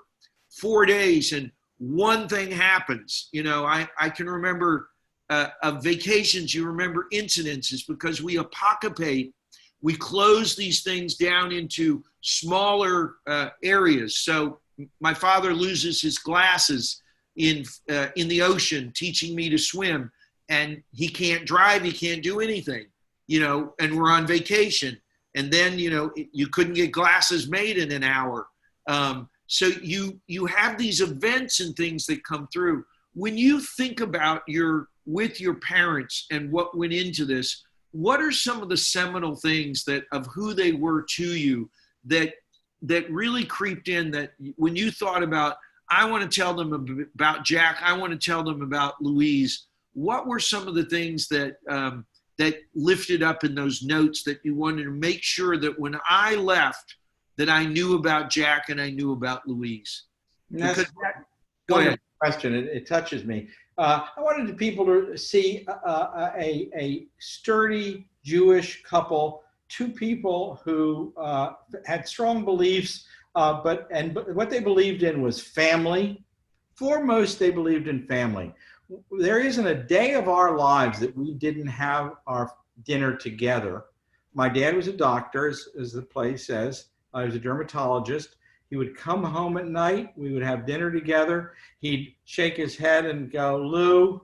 4 days and one thing happens. I can remember of vacations, you remember incidences because we apocalypse. We close these things down into smaller areas. So my father loses his glasses in the ocean, teaching me to swim, and he can't drive, he can't do anything, and we're on vacation. And then, you couldn't get glasses made in an hour. So you have these events and things that come through. When you think about with your parents and what went into this, what are some of the seminal things of who they were to you that really creeped in, that when you thought about, I want to tell them about Jack, I want to tell them about Louise, what were some of the things that lifted up in those notes that you wanted to make sure that when I left, that I knew about Jack and I knew about Louise? Go ahead. Question. It touches me. I wanted people to see a sturdy Jewish couple, two people who had strong beliefs, but what they believed in was family. Foremost, they believed in family. There isn't a day of our lives that we didn't have our dinner together. My dad was a doctor, as the play says. I was a dermatologist. He would come home at night. We would have dinner together. He'd shake his head and go, Lou,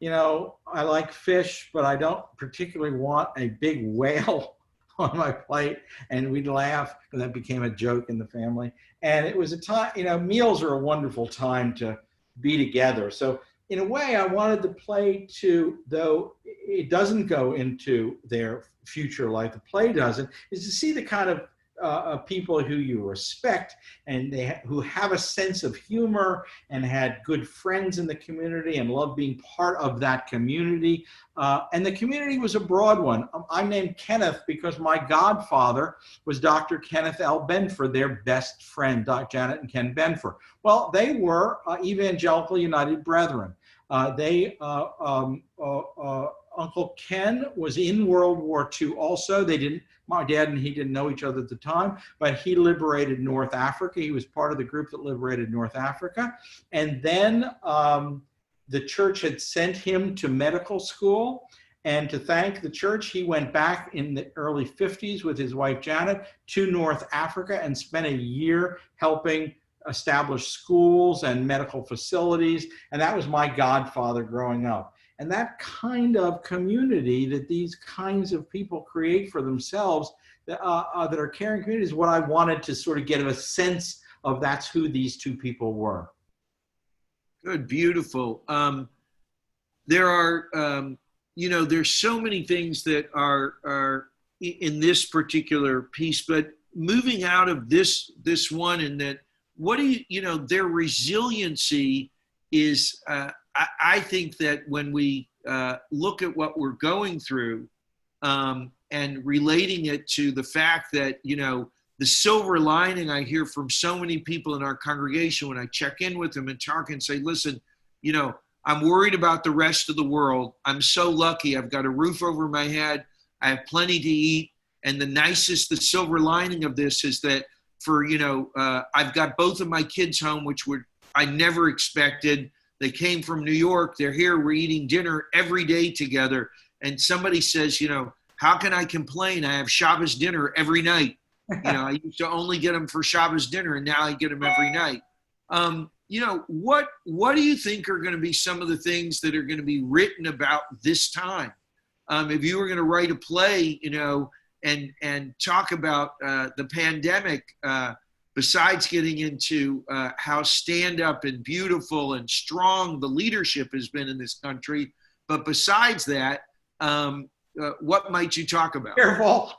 I like fish, but I don't particularly want a big whale on my plate. And we'd laugh, and that became a joke in the family. And it was a time, meals are a wonderful time to be together. So in a way, I wanted the play to, though it doesn't go into their future life, the play doesn't, is to see the kind of people who you respect and who have a sense of humor and had good friends in the community and love being part of that community. And the community was a broad one. I'm named Kenneth because my godfather was Dr. Kenneth L. Benfer, their best friend, Dr. Janet and Ken Benfer. Well, they were Evangelical United Brethren. Uncle Ken was in World War II also. My dad and he didn't know each other at the time, but he liberated North Africa. He was part of the group that liberated North Africa. And then the church had sent him to medical school. And to thank the church, he went back in the early 50s with his wife Janet to North Africa and spent a year helping establish schools and medical facilities. And that was my godfather growing up. And that kind of community that these kinds of people create for themselves that are caring communities is what I wanted to sort of get a sense of. That's who these two people were. Good, beautiful. There are, there's so many things that are in this particular piece, but moving out of this one, and that, their resiliency is, I think that when we look at what we're going through and relating it to the fact that, the silver lining I hear from so many people in our congregation when I check in with them and talk and say, listen, I'm worried about the rest of the world. I'm so lucky. I've got a roof over my head. I have plenty to eat. And the silver lining of this is that I've got both of my kids home, which I never expected. They came from New York. They're here. We're eating dinner every day together. And somebody says, how can I complain? I have Shabbos dinner every night. I used to only get them for Shabbos dinner, and now I get them every night. What do you think are going to be some of the things that are going to be written about this time? If you were going to write a play, and talk about the pandemic, besides getting into how stand-up and beautiful and strong the leadership has been in this country, but besides that, what might you talk about? Careful.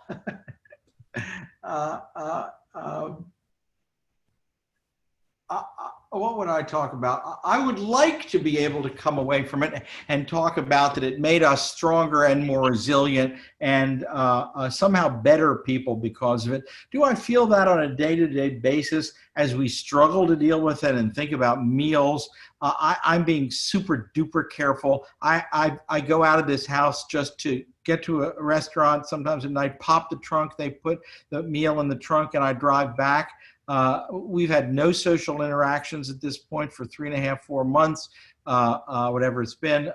What would I talk about? I would like to be able to come away from it and talk about that it made us stronger and more resilient and somehow better people because of it. Do I feel that on a day-to-day basis as we struggle to deal with it and think about meals? I'm being super duper careful. I go out of this house just to get to a restaurant sometimes at night, pop the trunk, they put the meal in the trunk, and I drive back. We've had no social interactions at this point for 3.5, 4 months, whatever it's been.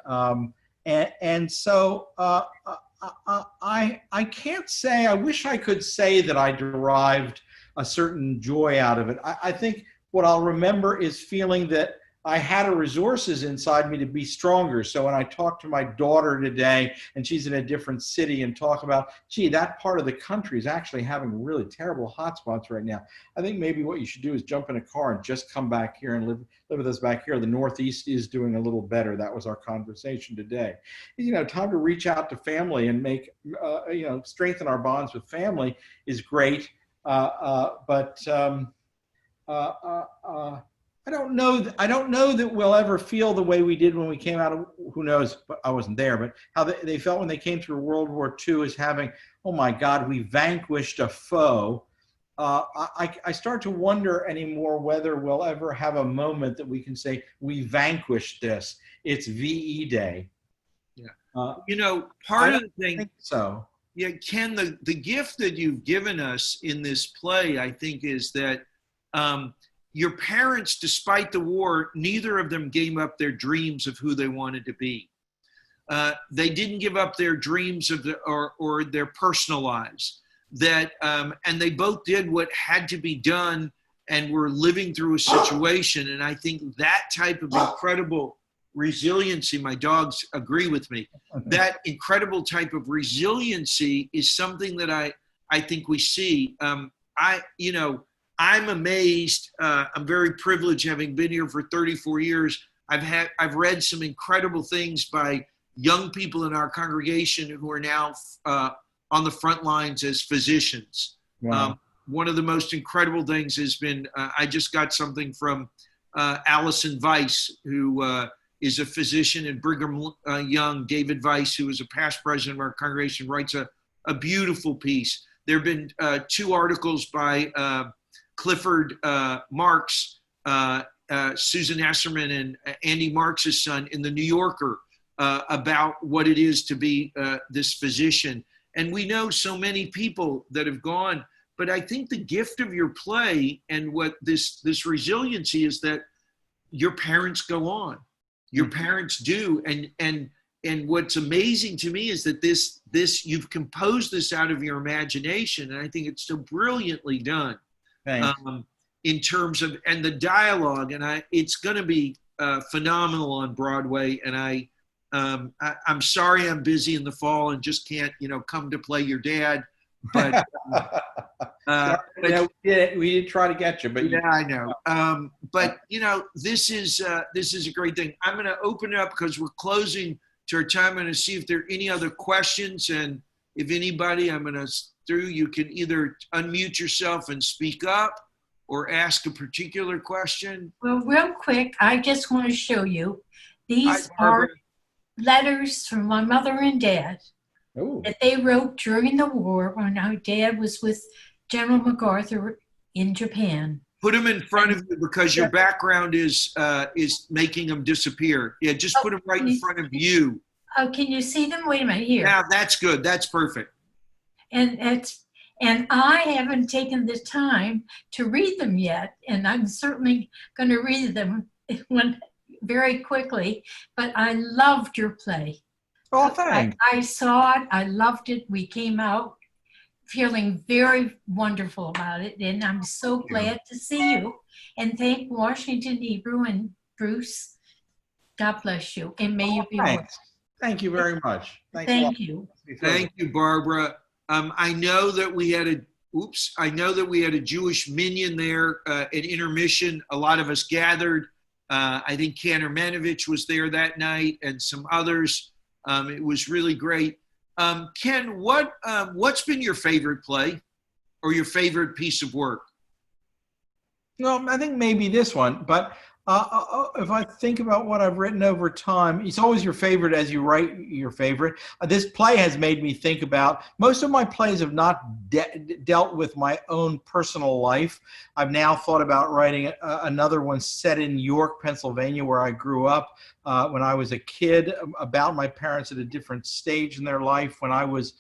So I can't say, I wish I could say that I derived a certain joy out of it. I think what I'll remember is feeling that I had a resources inside me to be stronger. So when I talk to my daughter today and she's in a different city and talk about, gee, that part of the country is actually having really terrible hotspots right now. I think maybe what you should do is jump in a car and just come back here and live with us back here. The Northeast is doing a little better. That was our conversation today. Time to reach out to family and make, strengthen our bonds with family is great. I don't know that we'll ever feel the way we did when we came out of, who knows, but I wasn't there, but how they felt when they came through World War II as having, oh my God, we vanquished a foe. I start to wonder anymore whether we'll ever have a moment that we can say, we vanquished this. It's VE Day. Yeah. Part of the thing. Think so. Yeah, Ken, the gift that you've given us in this play, I think, is that your parents, despite the war, neither of them gave up their dreams of who they wanted to be. They didn't give up their dreams of or their personal lives. And they both did what had to be done and were living through a situation. And I think that type of incredible resiliency, my dogs agree with me, that incredible type of resiliency is something that I think we see. I'm amazed. I'm very privileged having been here for 34 years. I've read some incredible things by young people in our congregation who are now on the front lines as physicians. Wow. One of the most incredible things has been, I just got something from Allison Weiss, who is a physician in Brigham Young. David Weiss, who is a past president of our congregation, writes a beautiful piece. There have been 2 articles by Clifford Marks, Susan Esserman, and Andy Marks' son in the New Yorker about what it is to be this physician. And we know so many people that have gone, but I think the gift of your play and what this resiliency is that your parents go on. Your parents do. And what's amazing to me is that this you've composed this out of your imagination, and I think it's so brilliantly done. In terms of, and the dialogue, and it's going to be phenomenal on Broadway. And I'm sorry I'm busy in the fall and just can't, come to play your dad. But we did try to get you, but yeah, I know. But this is a great thing. I'm going to open it up because we're closing to our time. I'm going to see if there are any other questions, and if anybody, I'm going to you can either unmute yourself and speak up or ask a particular question. Well, real quick, I just want to show you. These are letters from my mother and dad that they wrote during the war when our dad was with General MacArthur in Japan. Put them in front of you because your background is making them disappear. Yeah, just put them right in front of you. Oh, can you see them? Wait a minute, here. Yeah, that's good. That's perfect. And I haven't taken the time to read them yet, and I'm certainly going to read them very quickly. But I loved your play. Oh, thanks. I saw it. I loved it. We came out feeling very wonderful about it, and I'm so glad to see you. And thank Washington Hebrew and Bruce. God bless you, and may you be well. Thanks. Thank you very much. Thanks a lot. Thank you. Thank you, Barbara. I know that we had a Jewish minyan there at intermission. A lot of us gathered. I think Cantor Manovich was there that night and some others. It was really great. Ken, what's been your favorite play or your favorite piece of work? Well, I think maybe this one, but if I think about what I've written over time, it's always your favorite as you write your favorite. This play has made me think about, most of my plays have not dealt with my own personal life. I've now thought about writing another one set in York, Pennsylvania, where I grew up when I was a kid, about my parents at a different stage in their life, when I was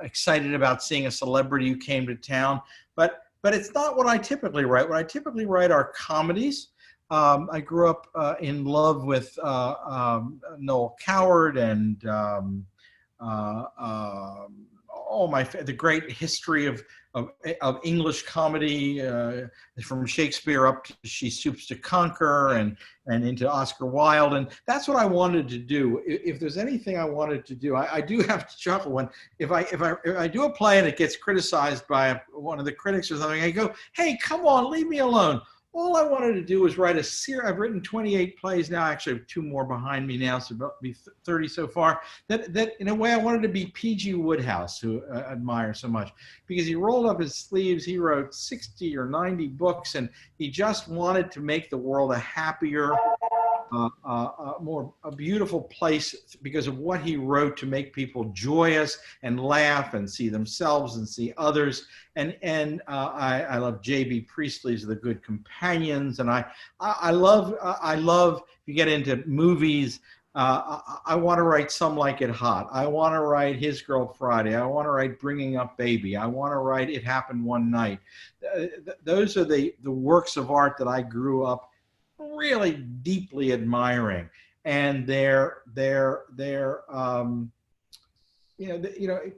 excited about seeing a celebrity who came to town. But it's not what I typically write. What I typically write are comedies. I grew up in love with Noel Coward and the great history of English comedy, from Shakespeare up to She Stoops to Conquer and into Oscar Wilde. And that's what I wanted to do. If there's anything I wanted to do, I do have to chuckle when if I do a play and it gets criticized by one of the critics or something, I go, hey, come on, leave me alone. All I wanted to do was write a series. I've written 28 plays now. Actually, I have 2 more behind me now, so about be 30 so far. That in a way, I wanted to be P.G. Wodehouse, who I admire so much, because he rolled up his sleeves. He wrote 60 or 90 books, and he just wanted to make the world a happier, a beautiful place because of what he wrote, to make people joyous and laugh and see themselves and see others. And I love J.B. Priestley's The Good Companions, and I love if you get into movies. I want to write Some Like It Hot. I want to write His Girl Friday. I want to write Bringing Up Baby. I want to write It Happened One Night. Those are the works of art that I grew up really deeply admiring, and they're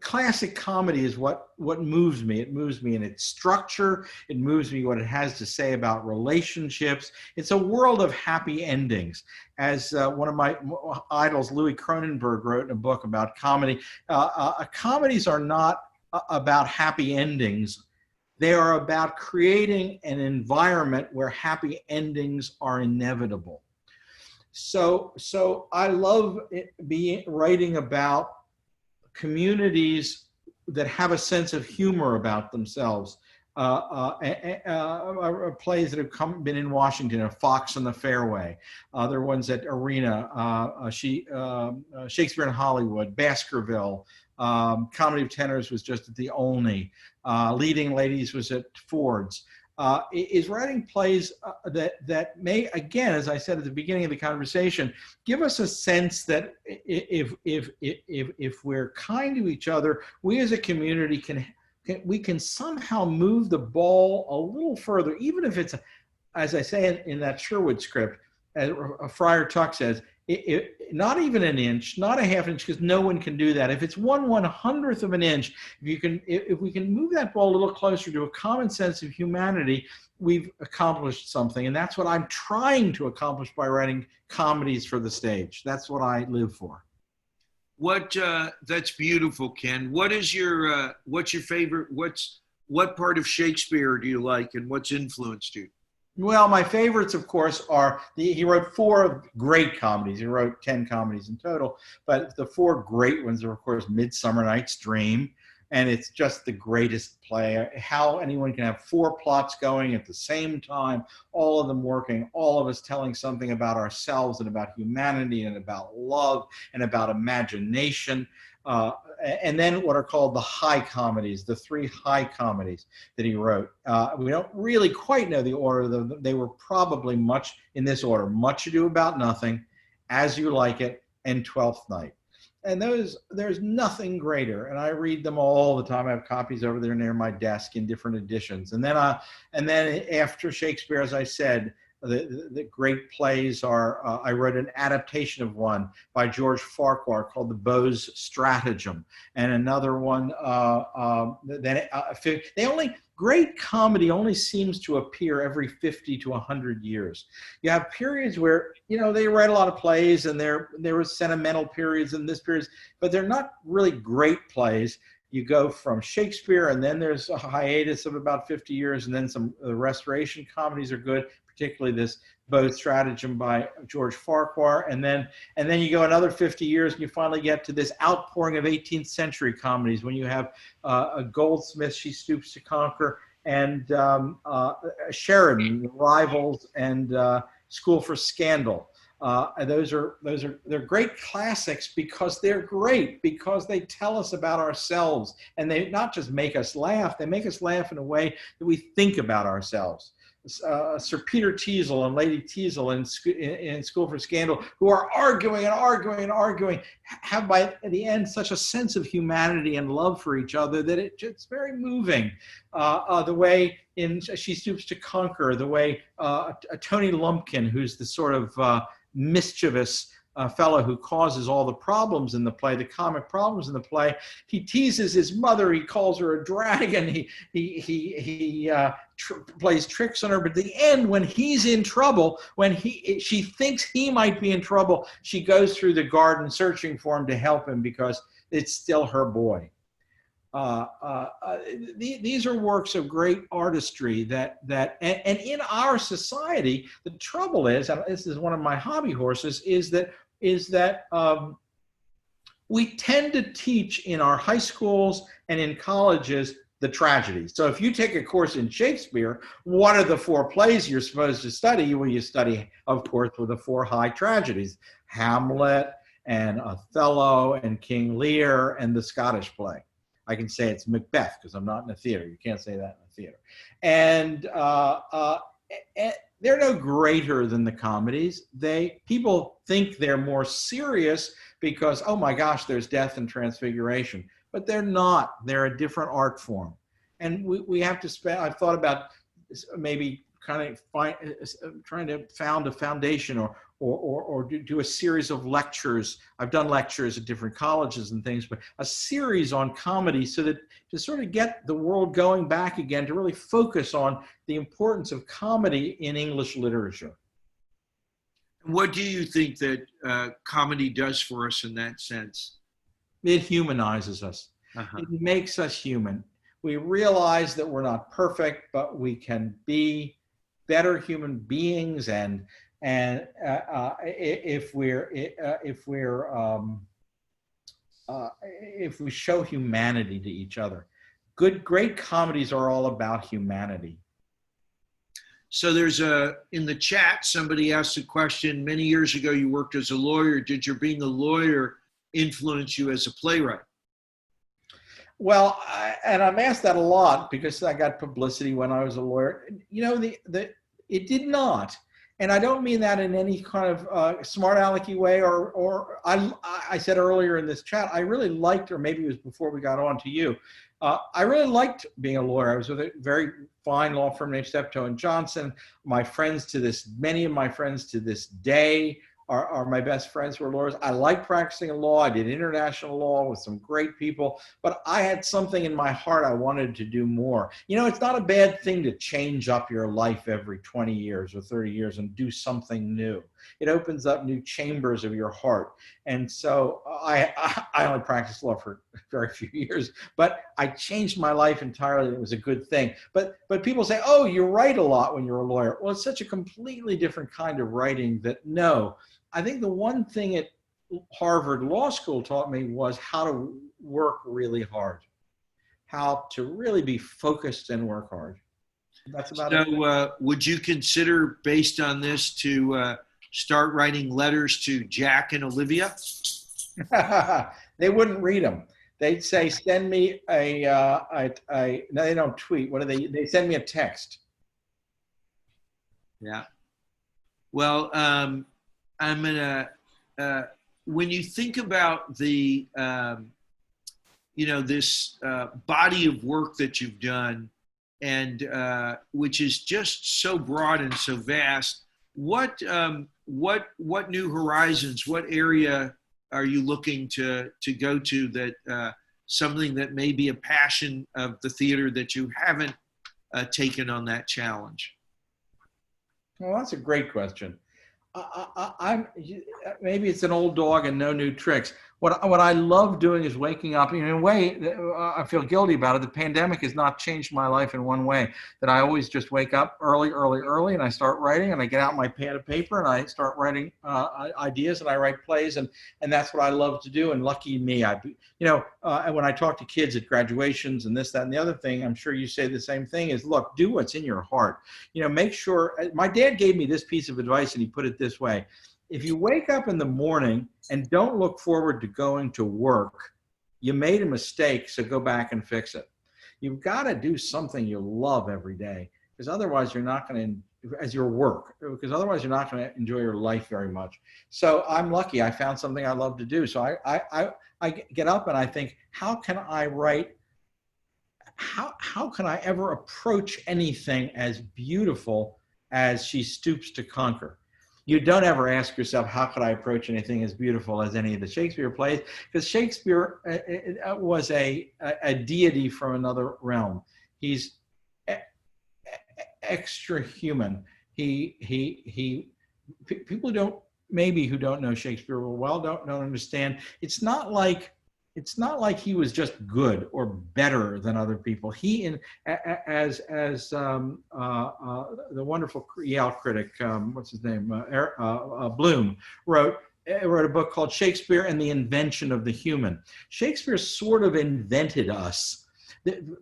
classic comedy is what moves me. It moves me in its structure. It moves me what it has to say about relationships. It's a world of happy endings. As one of my idols, Louis Cronenberg, wrote in a book about comedy, comedies are not about happy endings. They are about creating an environment where happy endings are inevitable. So I love writing about communities that have a sense of humor about themselves. Plays that have been in Washington, A Fox on the Fairway, other ones at Arena, Shakespeare in Hollywood, Baskerville, Comedy of Tenors was just at the Olney, Leading Ladies was at Ford's. Is writing plays that may, again, as I said at the beginning of the conversation, give us a sense that if we're kind to each other, we as a community we can somehow move the ball a little further, even if it's, as I say in that Sherwood script, as Friar Tuck says, not even an inch, not a half inch, because no one can do that. If it's 1/100th of an inch, if we can move that ball a little closer to a common sense of humanity, we've accomplished something. And that's what I'm trying to accomplish by writing comedies for the stage. That's what I live for. That's beautiful, Ken. What's your favorite? What part of Shakespeare do you like, and what's influenced you? Well, my favorites, of course, are he wrote 4 great comedies. He wrote 10 comedies in total, but the 4 great ones are, of course, Midsummer Night's Dream, and it's just the greatest play. How anyone can have 4 plots going at the same time, all of them working, all of us telling something about ourselves and about humanity and about love and about imagination. And then what are called the high comedies, the 3 high comedies that he wrote. We don't really quite know the order of them. They were probably much in this order: Much Ado About Nothing, As You Like It, and Twelfth Night. And there's nothing greater. And I read them all the time. I have copies over there near my desk in different editions. And then after Shakespeare, as I said, the great plays are, I wrote an adaptation of one by George Farquhar called The Beau's Stratagem, and another one, great comedy only seems to appear every 50 to 100 years. You have periods where, they write a lot of plays, and there were sentimental periods in this period, but they're not really great plays. You go from Shakespeare, and then there's a hiatus of about 50 years, and then some restoration comedies are good, particularly this Beau's Stratagem by George Farquhar, and then you go another 50 years, and you finally get to this outpouring of 18th century comedies when you have a Goldsmith, She Stoops to Conquer, and Sheridan, The Rivals, and School for Scandal. They're great classics because they're great, because they tell us about ourselves, and they not just make us laugh, they make us laugh in a way that we think about ourselves. Sir Peter Teazle and Lady Teazle in School for Scandal, who are arguing and arguing and arguing, have by the end such a sense of humanity and love for each other that it's very moving. The way in She Stoops to Conquer, the way Tony Lumpkin, who's the sort of mischievous fellow who causes all the problems in the play, the comic problems in the play, he teases his mother. He calls her a dragon. He plays tricks on her. But at the end, when he's in trouble, she thinks he might be in trouble, she goes through the garden searching for him to help him because it's still her boy. These are works of great artistry and in our society, the trouble is, and this is one of my hobby horses, is that we tend to teach in our high schools and in colleges the tragedies. So if you take a course in Shakespeare, what are the 4 plays you're supposed to study? Well, you study, of course, with the 4 high tragedies: Hamlet and Othello and King Lear and the Scottish play. I can say it's Macbeth because I'm not in a theater. You can't say that in a theater. And they're no greater than the comedies. People think they're more serious because, oh my gosh, there's death and transfiguration. But they're not. They're a different art form. And we have to spend, I've thought about maybe kind of trying to found a foundation or do a series of lectures. I've done lectures at different colleges and things, but a series on comedy so that to sort of get the world going back again, to really focus on the importance of comedy in English literature. What do you think that comedy does for us in that sense? It humanizes us. It makes us human. We realize that we're not perfect, but we can be better human beings, and if we show humanity to each other. Great comedies are all about humanity. So there's in the chat, somebody asked a question. Many years ago, you worked as a lawyer. Did your being a lawyer influence you as a playwright? Well, and I'm asked that a lot because I got publicity when I was a lawyer. It did not. And I don't mean that in any kind of smart alecky way, or I said earlier in this chat, I really liked, or maybe it was before we got on to you, I really liked being a lawyer. I was with a very fine law firm named Steptoe & Johnson. Many of my friends to this day are my best friends who are lawyers. I like practicing law. I did international law with some great people, but I had something in my heart I wanted to do more. It's not a bad thing to change up your life every 20 years or 30 years and do something new. It opens up new chambers of your heart. And so I only practiced law for very few years, but I changed my life entirely. It was a good thing. But people say, oh, you write a lot when you're a lawyer. Well, it's such a completely different kind of writing that no. I think the one thing at Harvard Law School taught me was how to work really hard, how to really be focused and work hard. That's about it. So would you consider, based on this, to start writing letters to Jack and Olivia? They wouldn't read them. They'd say, send me no, they don't tweet. What do they? They send me a text. Yeah. Well, I'm gonna, when you think about the, this body of work that you've done, and which is just so broad and so vast, what new horizons, what area are you looking to go to that something that may be a passion of the theater that you haven't taken on that challenge? Well, that's a great question. Maybe it's an old dog and no new tricks. What I love doing is waking up. In a way, I feel guilty about it. The pandemic has not changed my life in one way. That I always just wake up early, and I start writing, and I get out my pad of paper, and I start writing ideas, and I write plays, and that's what I love to do. And lucky me, when I talk to kids at graduations and this, that, and the other thing, I'm sure you say the same thing: is look, do what's in your heart. Make sure. My dad gave me this piece of advice, and he put it this way. If you wake up in the morning and don't look forward to going to work, you made a mistake, so go back and fix it. You've got to do something you love every day, because otherwise you're not going to, as your work, because otherwise you're not going to enjoy your life very much. So I'm lucky I found something I love to do. So I get up and I think, how can I write? How can I ever approach anything as beautiful as She Stoops to Conquer? You don't ever ask yourself, how could I approach anything as beautiful as any of the Shakespeare plays? Because Shakespeare was a deity from another realm. He's extra human. People who don't know Shakespeare well don't understand. It's not like he was just good or better than other people. He, as the wonderful Yale critic, what's his name, Bloom, wrote a book called Shakespeare and the Invention of the Human. Shakespeare sort of invented us.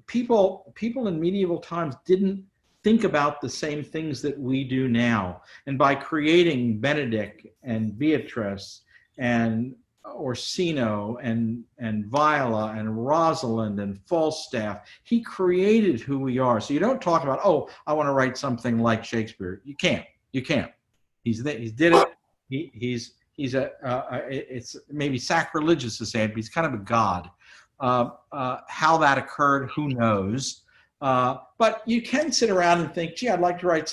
People in medieval times didn't think about the same things that we do now. And by creating Benedict and Beatrice and Orsino and Viola and Rosalind and Falstaff, he created who we are. So you don't talk about, oh, I want to write something like Shakespeare. You can't. He did it. It's maybe sacrilegious to say it, but he's kind of a god. How that occurred, who knows? But you can sit around and think, gee, I'd like to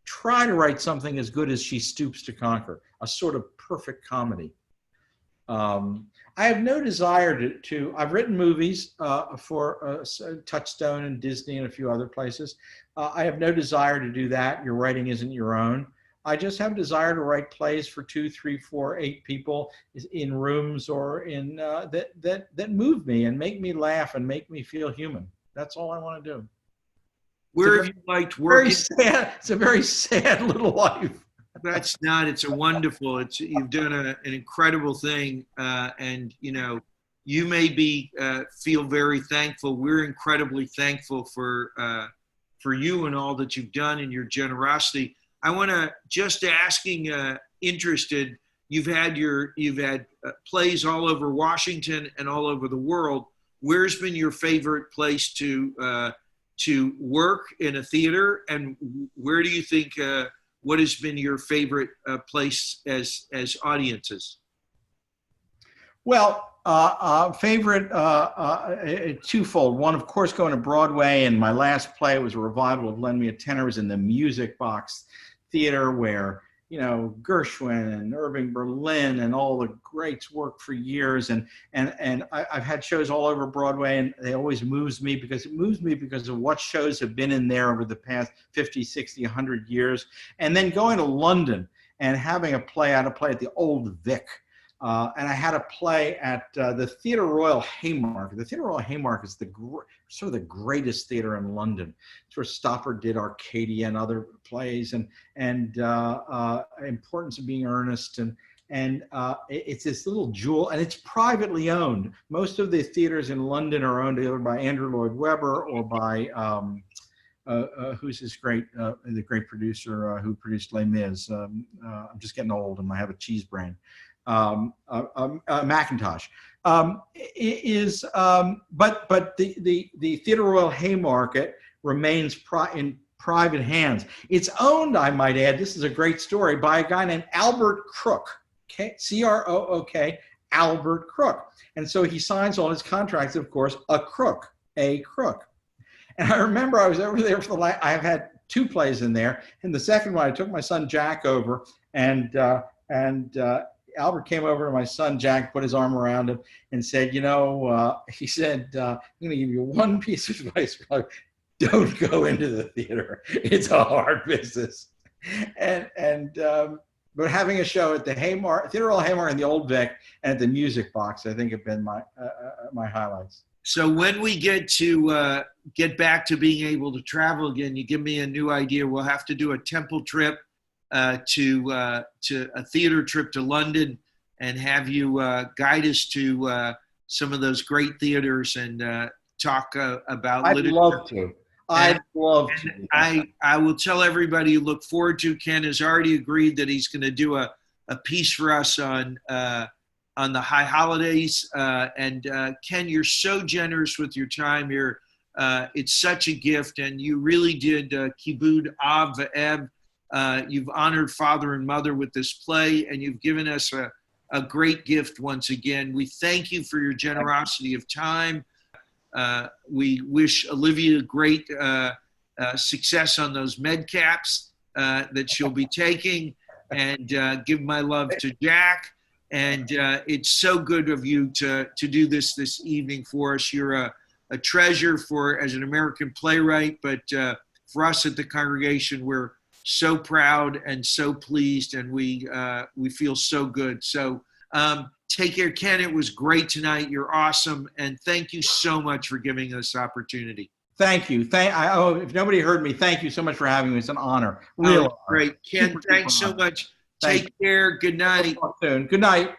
try to write something as good as She Stoops to Conquer, a sort of perfect comedy. I have no desire to I've written movies for Touchstone and Disney and a few other places. I have no desire to do that. Your writing isn't your own. I just have a desire to write plays for 2, 3, 4, 8 people in rooms or in that move me and make me laugh and make me feel human. That's all I want to do. Where have you liked working? It's a very sad little life. That's not. It's a wonderful. You've done an incredible thing, and you may feel very thankful. We're incredibly thankful for you and all that you've done and your generosity. I want to just asking interested. You've had plays all over Washington and all over the world. Where's been your favorite place to work in a theater, and where do you think? What has been your favorite place as audiences? Well, favorite twofold. One, of course, going to Broadway, and my last play was a revival of Lend Me a Tenor. It was in the Music Box Theater where Gershwin and Irving Berlin and all the greats worked for years. And I've had shows all over Broadway, and they always moves me because of what shows have been in there over the past 50, 60, 100 years. And then going to London and having a play, I had a play at the Old Vic. And I had a play at the Theatre Royal Haymarket. The Theatre Royal Haymarket is sort of the greatest theatre in London. It's where Stopper did Arcadia and other plays, and Importance of Being Earnest, and it's this little jewel, and it's privately owned. Most of the theaters in London are owned either by Andrew Lloyd Webber or by who's this the great producer who produced Les Mis. I'm just getting old and I have a cheese brain. Macintosh but the Theatre Royal Haymarket remains in private hands. It's owned, I might add, this is a great story, by a guy named Albert Crook, C-R-O-O-K, Albert Crook. And so he signs all his contracts, of course, a crook. And I remember I was over there I have had 2 plays in there. And the second one, I took my son Jack over, and Albert came over to my son Jack, put his arm around him, and said, he said, I'm going to give you one piece of advice. Don't go into the theater. It's a hard business. But having a show at the Theater Hall Haymarket in the Old Vic and at the Music Box, I think have been my highlights. So when we get back to being able to travel again, you give me a new idea. We'll have to do a temple trip to a theater trip to London, and have you guide us to some of those great theaters and talk about literature. I'd love to. I will tell everybody you look forward to. Ken has already agreed that he's going to do a piece for us on the high holidays. And Ken, you're so generous with your time here. It's such a gift, and you really did kibud av v'ev. You've honored father and mother with this play, and you've given us a great gift once again. We thank you for your generosity of time. We wish Olivia great success on those med caps that she'll be taking, and give my love to Jack. And it's so good of you to do this evening for us. You're a treasure as an American playwright, but for us at the congregation, we're so proud and so pleased, and we feel so good. So take care, Ken. It was great tonight. You're awesome, and thank you so much for giving us this opportunity. Thank you. If nobody heard me, thank you so much for having me. It's an honor. Real great, Ken. Thanks so much. Take care. Good night. Talk soon. Good night.